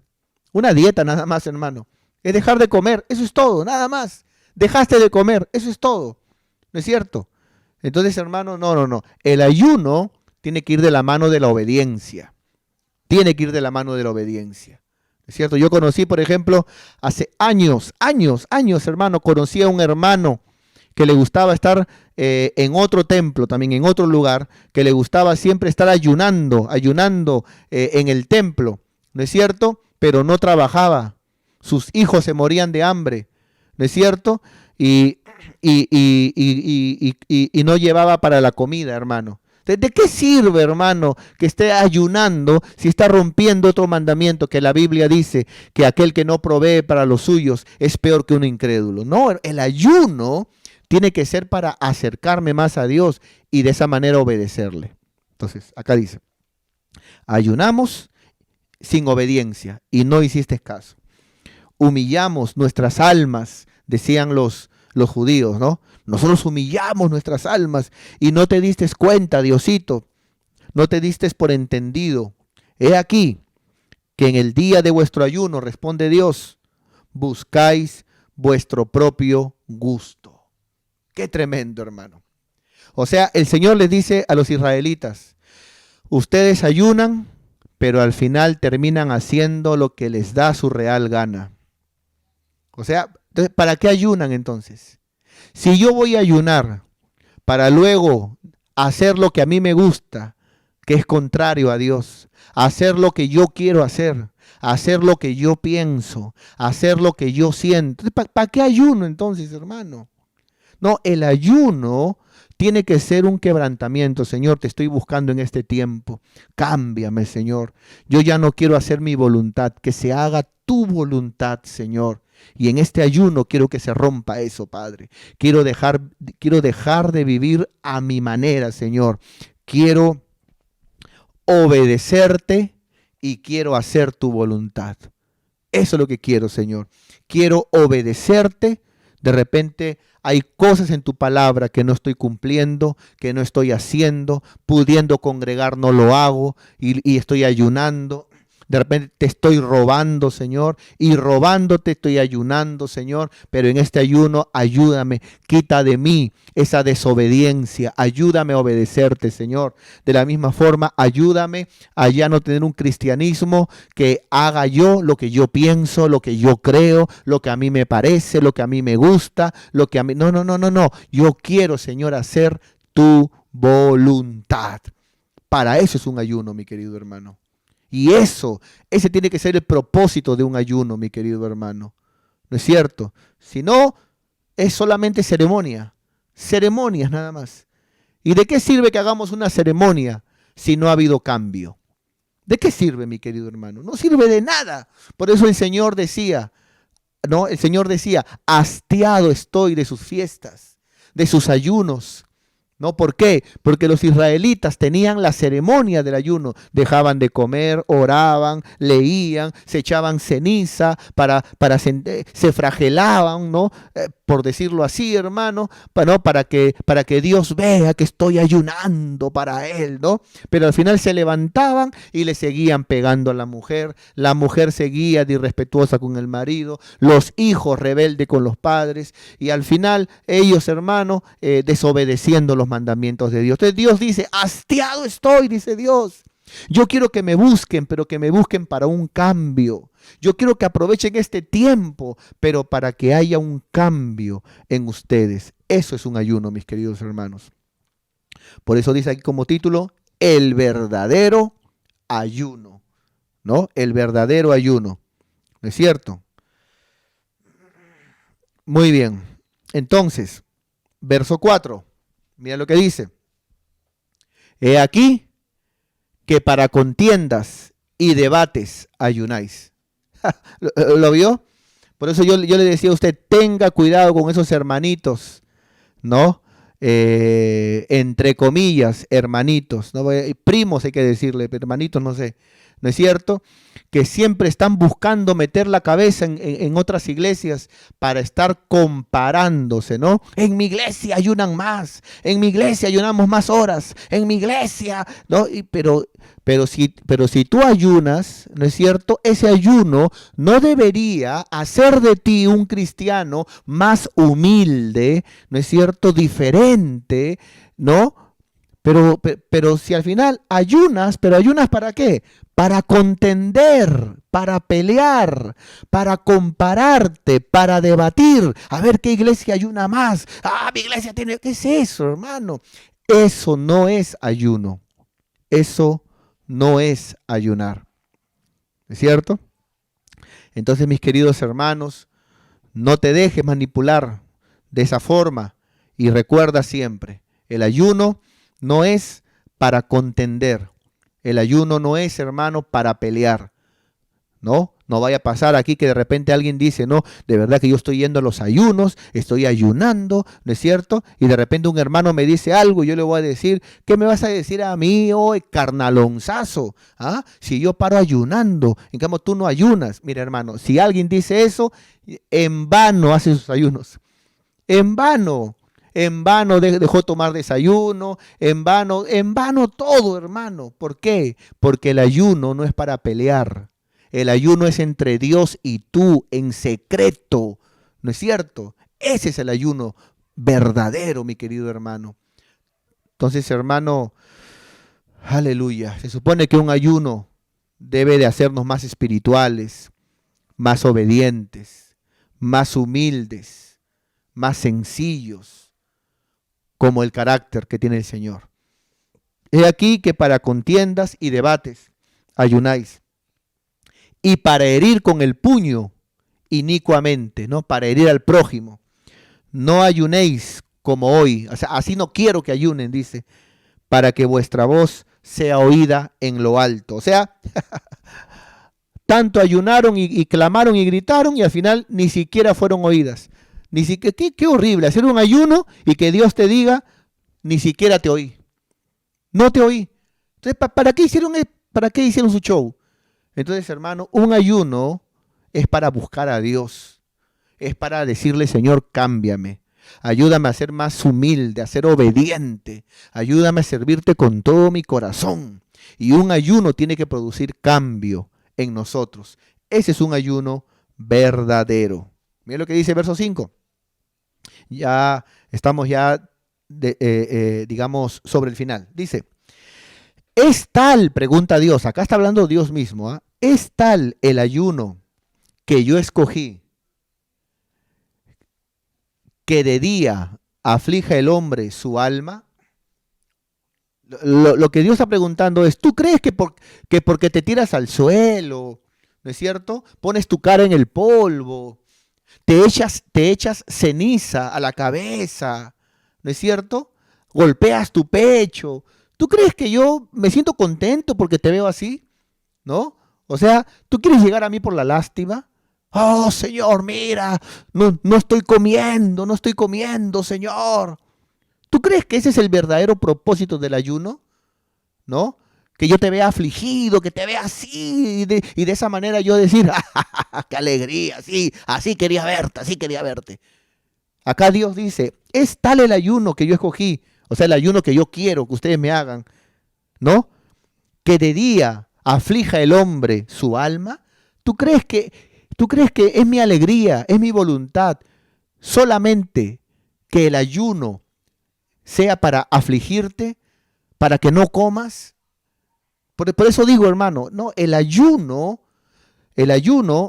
Una dieta nada más, hermano. Es dejar de comer, eso es todo, nada más. Dejaste de comer, eso es todo. ¿No es cierto? Entonces, hermano, no. El ayuno tiene que ir de la mano de la obediencia. Tiene que ir de la mano de la obediencia. ¿Es cierto? Yo conocí, por ejemplo, hace años, hermano, conocí a un hermano que le gustaba estar en otro templo, también en otro lugar, que le gustaba siempre estar ayunando en el templo, ¿no es cierto? Pero no trabajaba. Sus hijos se morían de hambre, ¿no es cierto? Y no llevaba para la comida, hermano. ¿De qué sirve, hermano, que esté ayunando si está rompiendo otro mandamiento que la Biblia dice que aquel que no provee para los suyos es peor que un incrédulo? No, el ayuno tiene que ser para acercarme más a Dios y de esa manera obedecerle. Entonces, acá dice, ayunamos sin obediencia y no hiciste caso. Humillamos nuestras almas, decían los judíos, ¿no? Nosotros humillamos nuestras almas y no te diste cuenta, Diosito, no te diste por entendido. He aquí que en el día de vuestro ayuno, responde Dios, buscáis vuestro propio gusto. Qué tremendo, hermano. O sea, el Señor les dice a los israelitas, ustedes ayunan, pero al final terminan haciendo lo que les da su real gana. O sea, ¿para qué ayunan entonces? Si yo voy a ayunar para luego hacer lo que a mí me gusta, que es contrario a Dios, hacer lo que yo quiero hacer lo que yo pienso, hacer lo que yo siento, ¿para qué ayuno entonces, hermano? No, el ayuno tiene que ser un quebrantamiento. Señor, te estoy buscando en este tiempo. Cámbiame, Señor. Yo ya no quiero hacer mi voluntad, que se haga tu voluntad, Señor. Y en este ayuno quiero que se rompa eso, Padre. Quiero dejar de vivir a mi manera, Señor. Quiero obedecerte y quiero hacer tu voluntad. Eso es lo que quiero, Señor. Quiero obedecerte. De repente hay cosas en tu palabra que no estoy cumpliendo, que no estoy haciendo, pudiendo congregar no lo hago y estoy ayunando. De repente te estoy robando, Señor, y robándote estoy ayunando, Señor, pero en este ayuno ayúdame, quita de mí esa desobediencia, ayúdame a obedecerte, Señor. De la misma forma, ayúdame a ya no tener un cristianismo que haga yo lo que yo pienso, lo que yo creo, lo que a mí me parece, lo que a mí me gusta, lo que a mí... No. Yo quiero, Señor, hacer tu voluntad. Para eso es un ayuno, mi querido hermano. Y ese tiene que ser el propósito de un ayuno, mi querido hermano. ¿No es cierto? Si no, es solamente ceremonia. Ceremonias nada más. ¿Y de qué sirve que hagamos una ceremonia si no ha habido cambio? ¿De qué sirve, mi querido hermano? No sirve de nada. Por eso el Señor decía, ¿no? El Señor decía, hastiado estoy de sus fiestas, de sus ayunos. ¿No? ¿Por qué? Porque los israelitas tenían la ceremonia del ayuno. Dejaban de comer, oraban, leían, se echaban ceniza, se flagelaban, ¿no? Por decirlo así, hermano, ¿no? Para que Dios vea que estoy ayunando para Él, ¿no? Pero al final se levantaban y le seguían pegando a la mujer seguía de irrespetuosa con el marido, los hijos rebeldes con los padres, y al final ellos, hermano, desobedeciendo los mandamientos de Dios. Entonces Dios dice, hastiado estoy, dice Dios. Yo quiero que me busquen, pero que me busquen para un cambio. Yo quiero que aprovechen este tiempo, pero para que haya un cambio en ustedes. Eso es un ayuno, mis queridos hermanos. Por eso dice aquí como título, el verdadero ayuno, ¿no? El verdadero ayuno. ¿No es cierto? Muy bien. Entonces, verso 4. Mira lo que dice. He aquí que para contiendas y debates ayunáis. ¿Lo vio? Por eso yo le decía a usted, tenga cuidado con esos hermanitos, ¿no? Entre comillas, hermanitos, ¿no? Primos hay que decirle, hermanitos no sé, ¿no es cierto? Que siempre están buscando meter la cabeza en otras iglesias para estar comparándose, ¿no? En mi iglesia ayunan más, en mi iglesia ayunamos más horas, en mi iglesia, ¿no? Pero si tú ayunas, ¿no es cierto? Ese ayuno no debería hacer de ti un cristiano más humilde, ¿no es cierto? Diferente, ¿no? Pero si al final ayunas, ¿pero ayunas para qué? Para contender, para pelear, para compararte, para debatir. A ver qué iglesia ayuna más. Ah, mi iglesia tiene... ¿Qué es eso, hermano? Eso no es ayuno. Eso no es ayunar. ¿Es cierto? Entonces, mis queridos hermanos, no te dejes manipular de esa forma y recuerda siempre, el ayuno no es para contender. El ayuno no es, hermano, para pelear. ¿No? No vaya a pasar aquí que de repente alguien dice, no, de verdad que yo estoy yendo a los ayunos, estoy ayunando, ¿no es cierto? Y de repente un hermano me dice algo y yo le voy a decir, ¿qué me vas a decir a mí hoy, carnalonzazo? ¿Ah? Si yo paro ayunando, en cambio tú no ayunas. Mira, hermano, si alguien dice eso, en vano hace sus ayunos. En vano. En vano dejó tomar desayuno, en vano todo, hermano. ¿Por qué? Porque el ayuno no es para pelear. El ayuno es entre Dios y tú, en secreto. ¿No es cierto? Ese es el ayuno verdadero, mi querido hermano. Entonces, hermano, aleluya. Se supone que un ayuno debe de hacernos más espirituales, más obedientes, más humildes, más sencillos, como el carácter que tiene el Señor. He aquí que para contiendas y debates ayunáis. Y para herir con el puño inicuamente, ¿no? Para herir al prójimo. No ayunéis como hoy. O sea, así no quiero que ayunen, dice, para que vuestra voz sea oída en lo alto. O sea, tanto ayunaron y clamaron y gritaron y al final ni siquiera fueron oídas. Ni siquiera, qué horrible, hacer un ayuno y que Dios te diga, ni siquiera te oí. No te oí. Entonces, ¿para qué hicieron su show? Entonces, hermano, un ayuno es para buscar a Dios. Es para decirle, Señor, cámbiame. Ayúdame a ser más humilde, a ser obediente. Ayúdame a servirte con todo mi corazón. Y un ayuno tiene que producir cambio en nosotros. Ese es un ayuno verdadero. Mira lo que dice el verso 5. Ya estamos digamos, sobre el final. Dice, ¿es tal, pregunta Dios, acá está hablando Dios mismo, ¿eh? ¿Es tal el ayuno que yo escogí que de día aflija el hombre su alma? Lo que Dios está preguntando es, ¿tú crees que porque te tiras al suelo, ¿no es cierto? Pones tu cara en el polvo, te echas ceniza a la cabeza, ¿no es cierto? golpeas tu pecho. ¿Tú crees que yo me siento contento porque te veo así? ¿No? O sea, ¿tú quieres llegar a mí por la lástima? Oh, Señor, mira, no estoy comiendo, no estoy comiendo, Señor. ¿Tú crees que ese es el verdadero propósito del ayuno? ¿No? Que yo te vea afligido, que te vea así, y de esa manera yo decir, ¡ah, qué alegría! Sí, así quería verte, así quería verte. Acá Dios dice, es tal el ayuno que yo escogí, o sea, el ayuno que yo quiero que ustedes me hagan, ¿no? Que de día aflija el hombre su alma. ¿Tú crees que es mi alegría, es mi voluntad solamente que el ayuno sea para afligirte, para que no comas? Por eso digo, hermano, no, el ayuno,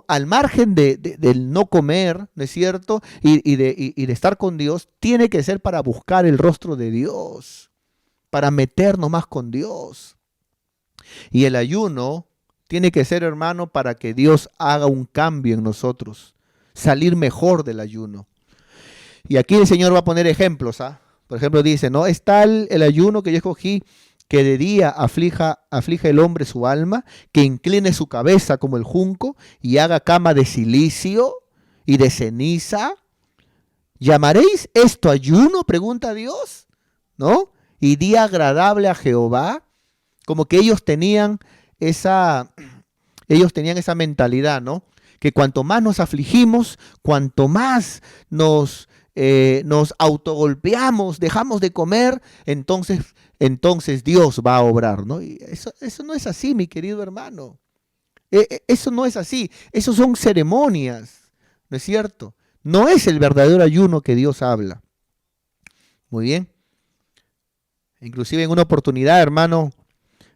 al margen del no comer, ¿no es cierto? Y de estar con Dios, tiene que ser para buscar el rostro de Dios, para meternos más con Dios. Y el ayuno tiene que ser, hermano, para que Dios haga un cambio en nosotros, salir mejor del ayuno. Y aquí el Señor va a poner ejemplos, ¿ah? Por ejemplo, dice, ¿no? Es tal el ayuno que yo escogí que de día aflija el hombre su alma, que incline su cabeza como el junco y haga cama de silicio y de ceniza. ¿Llamaréis esto ayuno? Pregunta Dios, ¿no? Y día agradable a Jehová. Como que ellos tenían esa mentalidad, ¿no? Que cuanto más nos afligimos, cuanto más nos autogolpeamos, dejamos de comer, entonces Dios va a obrar, ¿no? Y eso no es así, mi querido hermano. Eso no es así. Eso son ceremonias, ¿no es cierto? No es el verdadero ayuno que Dios habla. Muy bien. Inclusive en una oportunidad, hermano,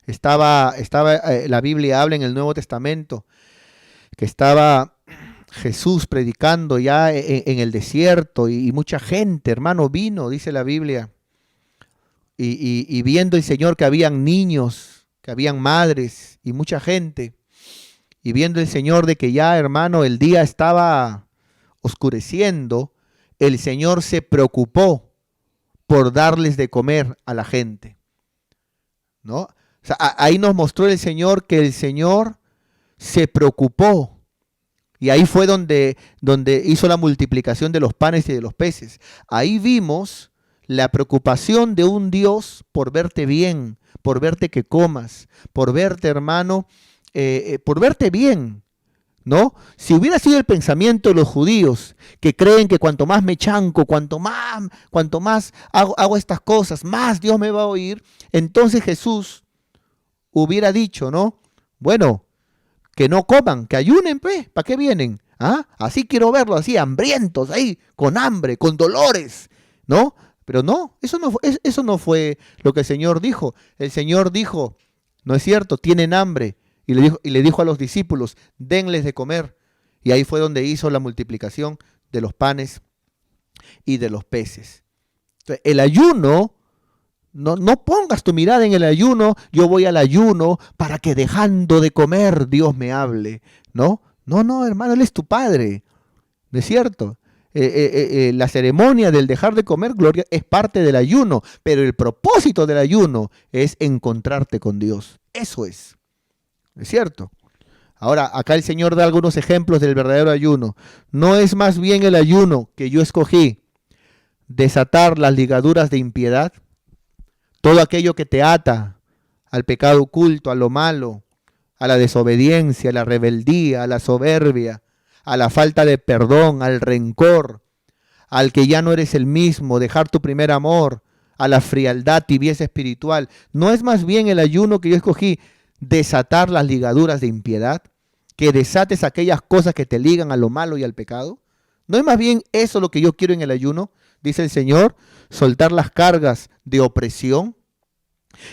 la Biblia habla en el Nuevo Testamento que estaba Jesús predicando ya en el desierto y mucha gente, hermano, vino, dice la Biblia, y viendo el Señor que habían niños, que habían madres y mucha gente, y viendo el Señor de que ya, hermano, el día estaba oscureciendo, el Señor se preocupó por darles de comer a la gente, ¿no? O sea, ahí nos mostró el Señor que el Señor se preocupó. Y ahí fue donde hizo la multiplicación de los panes y de los peces. Ahí vimos la preocupación de un Dios por verte bien, por verte que comas, por verte, hermano, por verte bien, ¿no? Si hubiera sido el pensamiento de los judíos, que creen que cuanto más me chanco, cuanto más hago estas cosas, más Dios me va a oír, entonces Jesús hubiera dicho, ¿no? Bueno, que no coman, que ayunen, pues, ¿para qué vienen? ¿Ah? Así quiero verlos, así, hambrientos, ahí, con hambre, con dolores, ¿no? Pero no, eso no fue lo que el Señor dijo. El Señor dijo, ¿no es cierto? Tienen hambre. Y le dijo a los discípulos, denles de comer. Y ahí fue donde hizo la multiplicación de los panes y de los peces. Entonces, el ayuno, no pongas tu mirada en el ayuno, yo voy al ayuno para que dejando de comer Dios me hable. No, no, hermano, Él es tu Padre, ¿no es cierto? La ceremonia del dejar de comer, gloria, es parte del ayuno, pero el propósito del ayuno es encontrarte con Dios. Eso es cierto? Ahora, acá el Señor da algunos ejemplos del verdadero ayuno. ¿No es más bien el ayuno que yo escogí desatar las ligaduras de impiedad? Todo aquello que te ata al pecado oculto, a lo malo, a la desobediencia, a la rebeldía, a la soberbia, a la falta de perdón, al rencor, al que ya no eres el mismo, dejar tu primer amor, a la frialdad, tibieza espiritual. ¿No es más bien el ayuno que yo escogí desatar las ligaduras de impiedad? Que desates aquellas cosas que te ligan a lo malo y al pecado. ¿No es más bien eso lo que yo quiero en el ayuno? Dice el Señor, soltar las cargas de opresión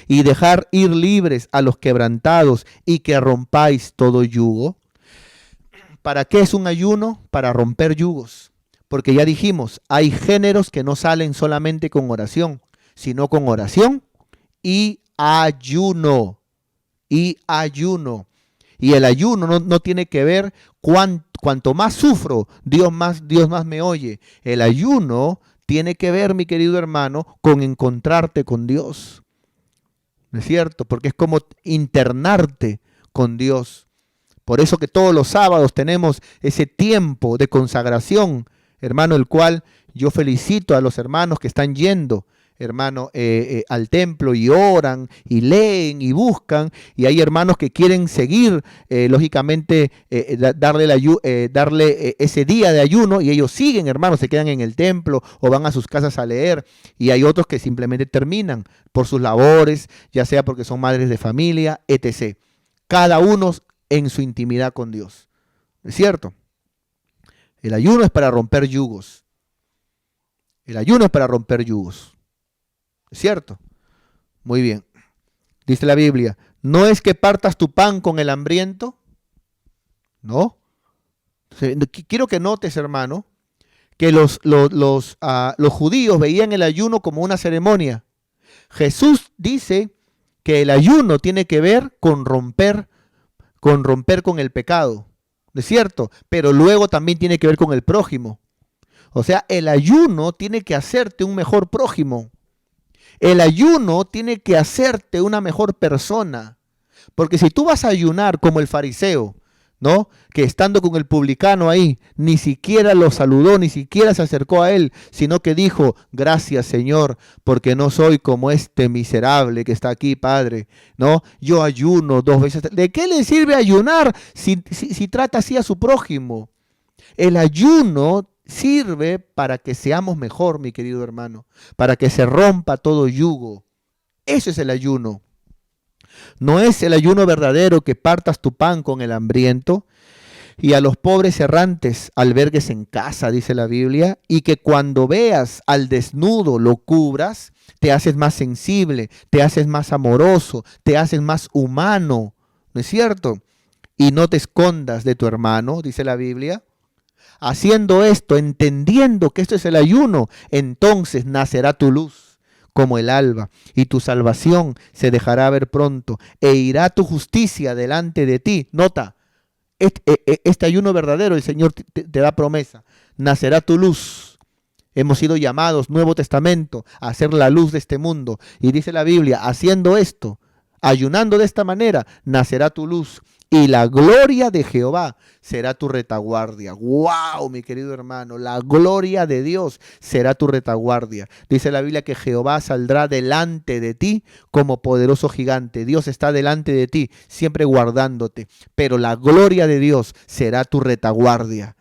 y dejar ir libres a los quebrantados y que rompáis todo yugo. ¿Para qué es un ayuno? Para romper yugos. Porque ya dijimos, hay géneros que no salen solamente con oración, sino con oración y ayuno. Y ayuno. Y el ayuno no tiene que ver cuanto más sufro, Dios más me oye. El ayuno tiene que ver, mi querido hermano, con encontrarte con Dios. ¿No es cierto? Porque es como internarte con Dios. Por eso que todos los sábados tenemos ese tiempo de consagración, hermano, el cual yo felicito a los hermanos que están yendo, hermano, al templo y oran y leen y buscan. Y hay hermanos que quieren seguir, lógicamente, darle ese día de ayuno, y ellos siguen, hermanos, se quedan en el templo o van a sus casas a leer. Y hay otros que simplemente terminan por sus labores, ya sea porque son madres de familia, etc. Cada uno en su intimidad con Dios. ¿Es cierto? El ayuno es para romper yugos. El ayuno es para romper yugos. ¿Es cierto? Muy bien. Dice la Biblia, ¿no es que partas tu pan con el hambriento? ¿No? Quiero que notes, hermano, que los judíos veían el ayuno como una ceremonia. Jesús dice que el ayuno tiene que ver con romper con el pecado, ¿no es cierto? Pero luego también tiene que ver con el prójimo. O sea, el ayuno tiene que hacerte un mejor prójimo. El ayuno tiene que hacerte una mejor persona. Porque si tú vas a ayunar como el fariseo, ¿no? Que estando con el publicano ahí, ni siquiera lo saludó, ni siquiera se acercó a él, sino que dijo, gracias Señor, porque no soy como este miserable que está aquí, Padre, ¿no? Yo ayuno 2 veces. ¿De qué le sirve ayunar si trata así a su prójimo? El ayuno sirve para que seamos mejor, mi querido hermano, para que se rompa todo yugo. Eso es el ayuno. No es el ayuno verdadero que partas tu pan con el hambriento y a los pobres errantes albergues en casa, dice la Biblia, y que cuando veas al desnudo lo cubras, te haces más sensible, te haces más amoroso, te haces más humano, ¿no es cierto? Y no te escondas de tu hermano, dice la Biblia. Haciendo esto, entendiendo que esto es el ayuno, entonces nacerá tu luz como el alba, y tu salvación se dejará ver pronto, e irá tu justicia delante de ti. Nota, este ayuno verdadero, el Señor te da promesa. Nacerá tu luz. Hemos sido llamados, Nuevo Testamento, a ser la luz de este mundo. Y dice la Biblia, haciendo esto, ayunando de esta manera, nacerá tu luz. Y la gloria de Jehová será tu retaguardia. ¡Wow, mi querido hermano! La gloria de Dios será tu retaguardia. Dice la Biblia que Jehová saldrá delante de ti como poderoso gigante. Dios está delante de ti, siempre guardándote. Pero la gloria de Dios será tu retaguardia.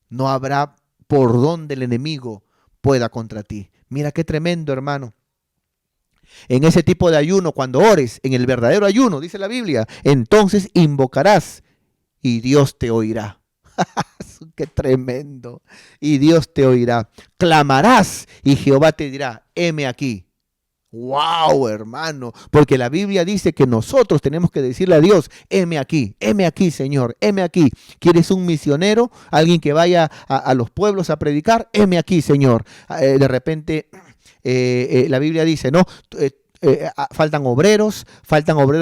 No habrá por donde el enemigo pueda contra ti. Mira qué tremendo, hermano. En ese tipo de ayuno, cuando ores, en el verdadero ayuno, dice la Biblia, entonces invocarás y Dios te oirá. ¡Qué tremendo! Y Dios te oirá. Clamarás y Jehová te dirá, heme aquí. ¡Wow, hermano! Porque la Biblia dice que nosotros tenemos que decirle a Dios, heme aquí, Señor, heme aquí. ¿Quieres un misionero? ¿Alguien que vaya a los pueblos a predicar? Heme aquí, Señor. De repente... la Biblia dice, ¿no? Faltan obreros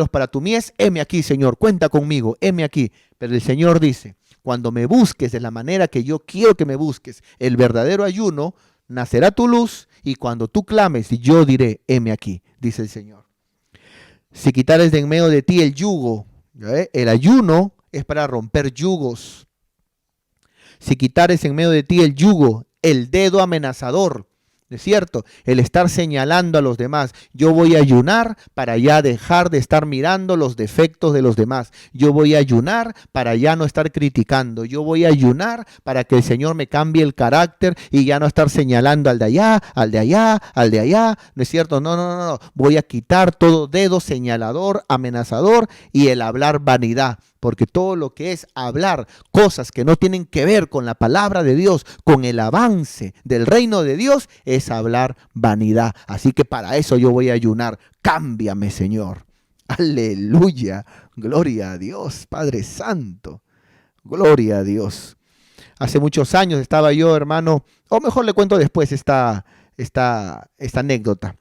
para tu mies, heme aquí, Señor, cuenta conmigo, heme aquí. Pero el Señor dice, cuando me busques de la manera que yo quiero que me busques, el verdadero ayuno, nacerá tu luz, y cuando tú clames, yo diré, heme aquí, dice el Señor. Si quitares de en medio de ti el yugo, el ayuno es para romper yugos. Si quitares en medio de ti el yugo, el dedo amenazador, ¿es cierto? El estar señalando a los demás. Yo voy a ayunar para ya dejar de estar mirando los defectos de los demás. Yo voy a ayunar para ya no estar criticando. Yo voy a ayunar para que el Señor me cambie el carácter y ya no estar señalando al de allá, al de allá, al de allá. ¿No es cierto? No. Voy a quitar todo dedo señalador, amenazador y el hablar vanidad. Porque todo lo que es hablar cosas que no tienen que ver con la palabra de Dios, con el avance del reino de Dios, es hablar vanidad. Así que para eso yo voy a ayunar. Cámbiame, Señor. Aleluya. Gloria a Dios, Padre Santo. Gloria a Dios. Hace muchos años estaba yo, hermano, o mejor le cuento después esta anécdota.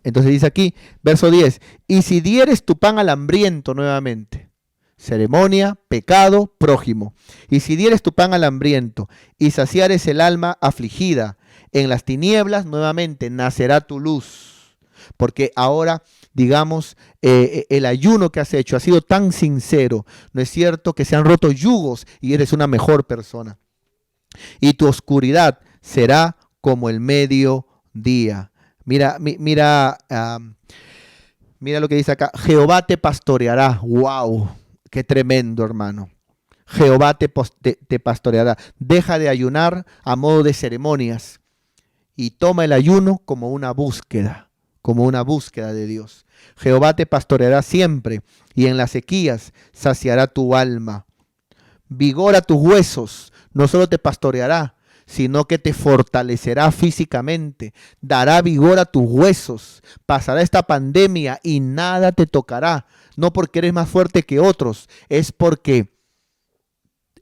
Entonces dice aquí, verso 10, y si dieres tu pan al hambriento nuevamente, ceremonia, pecado, prójimo. Y si dieres tu pan al hambriento y saciares el alma afligida, En las tinieblas nuevamente nacerá tu luz. Porque ahora, digamos, el ayuno que has hecho ha sido tan sincero, ¿no es cierto? Que se han roto yugos y eres una mejor persona. Y tu oscuridad será como el mediodía. Mira, mira lo que dice acá. Jehová te pastoreará. ¡Wow! ¡Qué tremendo, hermano! Jehová te pastoreará. Deja de ayunar a modo de ceremonias y toma el ayuno como una búsqueda de Dios. Jehová te pastoreará siempre y en las sequías saciará tu alma. Vigora tus huesos, no solo te pastoreará, sino que te fortalecerá físicamente, dará vigor a tus huesos, pasará esta pandemia y nada te tocará, no porque eres más fuerte que otros, es porque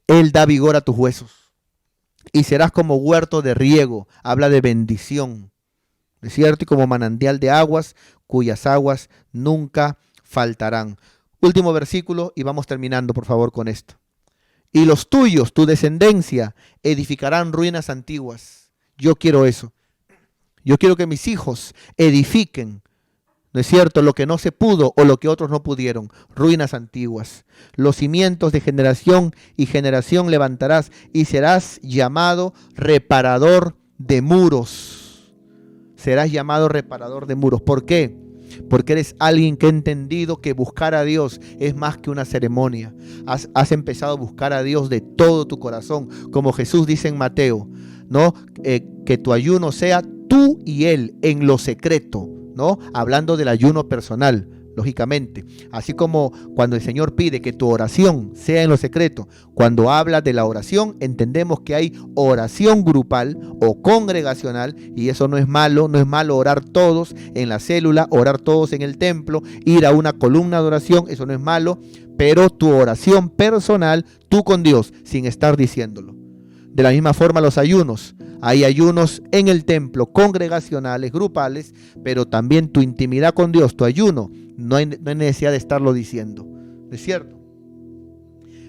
Él da vigor a tus huesos. Y serás como huerto de riego, habla de bendición, ¿no es cierto? Y como manantial de aguas, cuyas aguas nunca faltarán. Último versículo y vamos terminando, por favor, con esto. Y los tuyos, tu descendencia, edificarán ruinas antiguas. Yo quiero eso. Yo quiero que mis hijos edifiquen, ¿no es cierto?, lo que no se pudo o lo que otros no pudieron, ruinas antiguas. Los cimientos de generación y generación levantarás y serás llamado reparador de muros. Serás llamado reparador de muros. ¿Por qué? Porque eres alguien que ha entendido que buscar a Dios es más que una ceremonia. Has empezado a buscar a Dios de todo tu corazón, como Jesús dice en Mateo, ¿no? Que tu ayuno sea tú y Él en lo secreto, ¿no? Hablando del ayuno personal, lógicamente. Así como cuando el Señor pide que tu oración sea en lo secreto, cuando habla de la oración, entendemos que hay oración grupal o congregacional, y eso no es malo orar todos en la célula, orar todos en el templo, ir a una columna de oración, eso no es malo, pero tu oración personal, tú con Dios, sin estar diciéndolo. De la misma forma los ayunos. Hay ayunos en el templo, congregacionales, grupales, pero también tu intimidad con Dios, tu ayuno, no hay necesidad de estarlo diciendo. ¿No es cierto?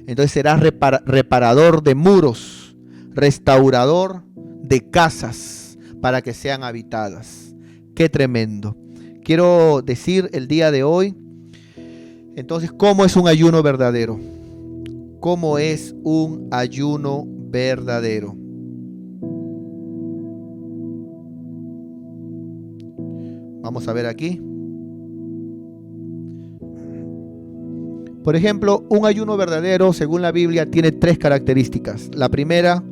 Entonces serás reparador de muros, restaurador de casas para que sean habitadas. ¡Qué tremendo! Quiero decir el día de hoy, entonces, ¿cómo es un ayuno verdadero? ¿Cómo es un ayuno verdadero? Vamos a ver aquí. Por ejemplo, un ayuno verdadero, según la Biblia, tiene 3 características. La primera,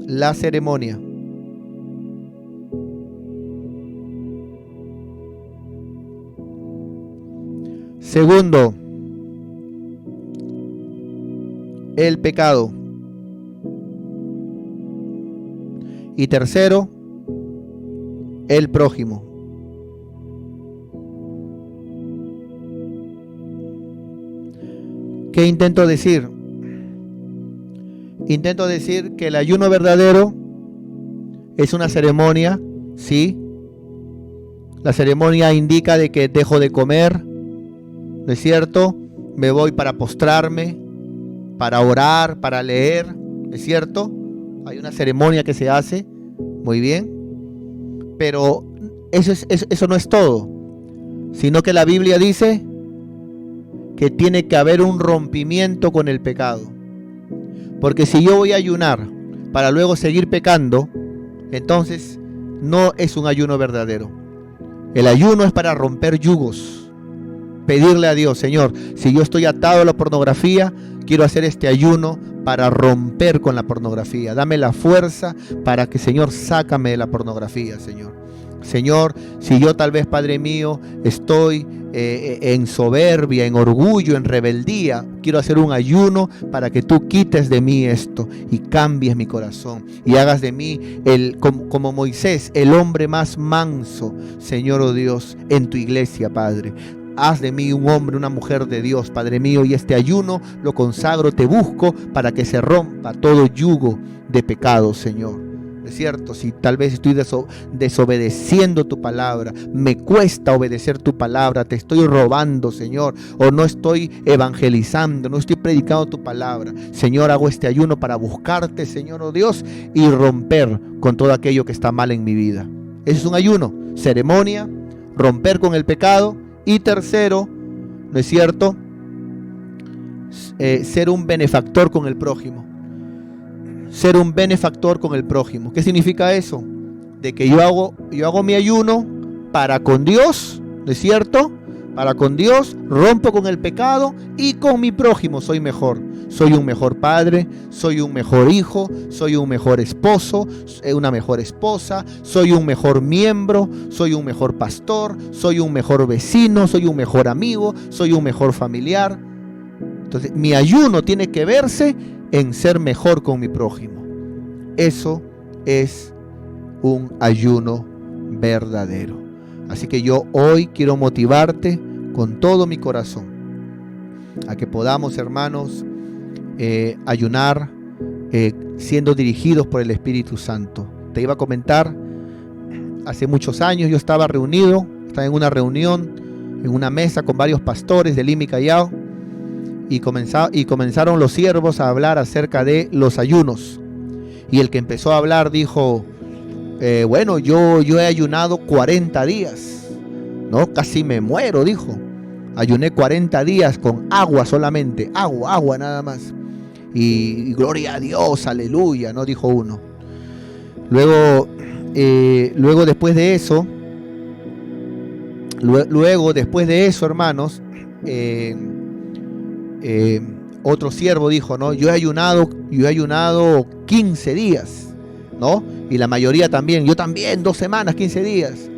la ceremonia. Segundo, el pecado. Y tercero, el prójimo. ¿Qué intento decir? Intento decir que el ayuno verdadero es una ceremonia, ¿sí? La ceremonia indica de que dejo de comer, ¿no es cierto? Me voy para postrarme, para orar, para leer, ¿no es cierto? Hay una ceremonia que se hace, muy bien. Pero eso no es todo, sino que la Biblia dice que tiene que haber un rompimiento con el pecado. Porque si yo voy a ayunar para luego seguir pecando, entonces no es un ayuno verdadero. El ayuno es para romper yugos, pedirle a Dios, Señor, si yo estoy atado a la pornografía, quiero hacer este ayuno para romper con la pornografía. Dame la fuerza para que, Señor, sácame de la pornografía, Señor. Señor, si yo tal vez, Padre mío, estoy en soberbia, en orgullo, en rebeldía, quiero hacer un ayuno para que tú quites de mí esto y cambies mi corazón y hagas de mí como Moisés, el hombre más manso, Señor, oh Dios, en tu iglesia, Padre. Haz de mí un hombre, una mujer de Dios, Padre mío, y este ayuno lo consagro, te busco para que se rompa todo yugo de pecado, Señor. ¿no es cierto? Si tal vez estoy desobedeciendo tu palabra, me cuesta obedecer tu palabra, te estoy robando, Señor, o no estoy evangelizando, no estoy predicando tu palabra. Señor, hago este ayuno para buscarte, Señor, oh Dios, y romper con todo aquello que está mal en mi vida. Ese es un ayuno, ceremonia, romper con el pecado, y tercero, ¿no es cierto? Ser un benefactor con el prójimo. Ser un benefactor con el prójimo. ¿Qué significa eso? De que yo hago mi ayuno para con Dios, ¿no es cierto? Para con Dios, rompo con el pecado, y con mi prójimo soy mejor. Soy un mejor padre, soy un mejor hijo, soy un mejor esposo, una mejor esposa, soy un mejor miembro, soy un mejor pastor, soy un mejor vecino, soy un mejor amigo, soy un mejor familiar. Entonces, mi ayuno tiene que verse en ser mejor con mi prójimo. Eso es un ayuno verdadero. Así que yo hoy quiero motivarte con todo mi corazón a que podamos, hermanos, ayunar siendo dirigidos por el Espíritu Santo. Te iba a comentar, hace muchos años yo estaba en una reunión, en una mesa con varios pastores de Lima y Callao, y comenzaron los siervos a hablar acerca de los ayunos. Y el que empezó a hablar dijo, bueno, yo he ayunado 40 días, ¿no? Casi me muero, dijo. Ayuné 40 días con agua solamente, agua nada más. Y gloria a Dios, aleluya, ¿no? Dijo uno. Luego después de eso, hermanos, otro siervo dijo, ¿no? Yo he ayunado 15 días, ¿no? Y la mayoría también, yo también 2 semanas, 15 días.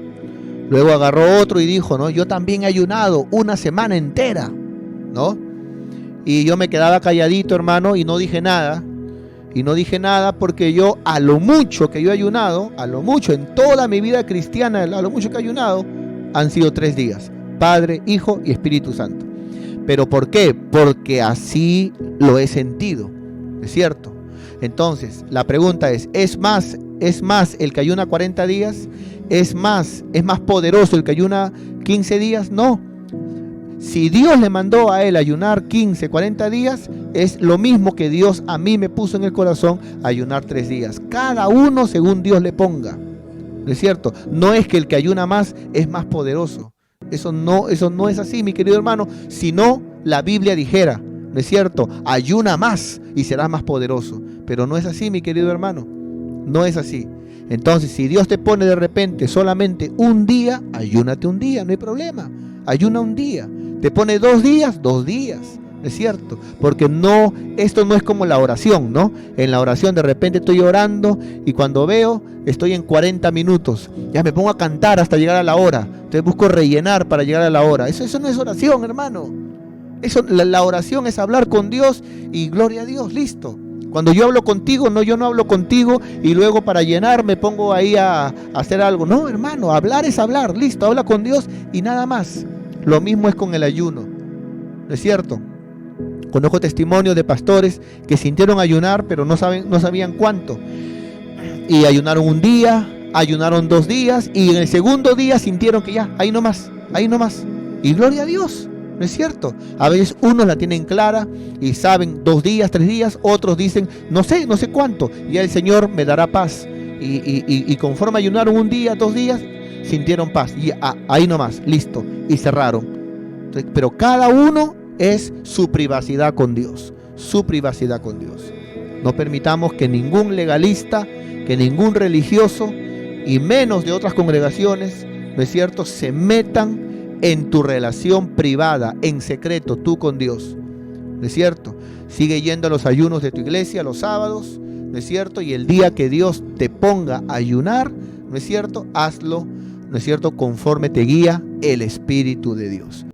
Luego agarró otro y dijo, ¿no? Yo también he ayunado 1 semana entera, ¿no? Y yo me quedaba calladito, hermano, y no dije nada. Y no dije nada porque yo, a lo mucho que yo he ayunado, a lo mucho en toda mi vida cristiana, a lo mucho que he ayunado, han sido 3 días. Padre, Hijo y Espíritu Santo. ¿Pero por qué? Porque así lo he sentido, ¿es cierto? Entonces, la pregunta ¿es más el que ayuna 40 días? ¿Es más poderoso el que ayuna 15 días? No. Si Dios le mandó a él ayunar 15, 40 días, es lo mismo que Dios a mí me puso en el corazón ayunar 3 días. Cada uno según Dios le ponga, ¿no es cierto? No es que el que ayuna más es más poderoso. Eso no es así, mi querido hermano. Si no, la Biblia dijera, ¿no es cierto? Ayuna más y serás más poderoso. Pero no es así, mi querido hermano. No es así. Entonces, si Dios te pone de repente solamente un día, ayúnate un día, no hay problema. Ayuna un día. Te pone 2 días, 2 días. ¿No es cierto? Porque esto no es como la oración, ¿no? En la oración de repente estoy orando y cuando veo, estoy en 40 minutos. Ya me pongo a cantar hasta llegar a la hora. Entonces busco rellenar para llegar a la hora. Eso no es oración, hermano. La oración es hablar con Dios y gloria a Dios, listo. Cuando yo hablo contigo, yo no hablo contigo y luego para llenar me pongo ahí a hacer algo. No, hermano, hablar es hablar, listo, habla con Dios y nada más. Lo mismo es con el ayuno, ¿no es cierto? Conozco testimonios de pastores que sintieron ayunar, pero no sabían cuánto. Y ayunaron un día, ayunaron 2 días, y en el segundo día sintieron que ya, ahí nomás. Y gloria a Dios, ¿no es cierto? A veces unos la tienen clara y saben 2 días, 3 días, otros dicen, no sé cuánto, y el Señor me dará paz. Y conforme ayunaron 1 día, 2 días, sintieron paz. Y ahí nomás, listo, y cerraron. Entonces, pero cada uno es su privacidad con Dios, su privacidad con Dios. No permitamos que ningún legalista, que ningún religioso, y menos de otras congregaciones, ¿no es cierto?, se metan en tu relación privada, en secreto, tú con Dios, ¿no es cierto? Sigue yendo a los ayunos de tu iglesia los sábados, ¿no es cierto? Y el día que Dios te ponga a ayunar, ¿no es cierto?, hazlo, ¿no es cierto?, conforme te guía el Espíritu de Dios.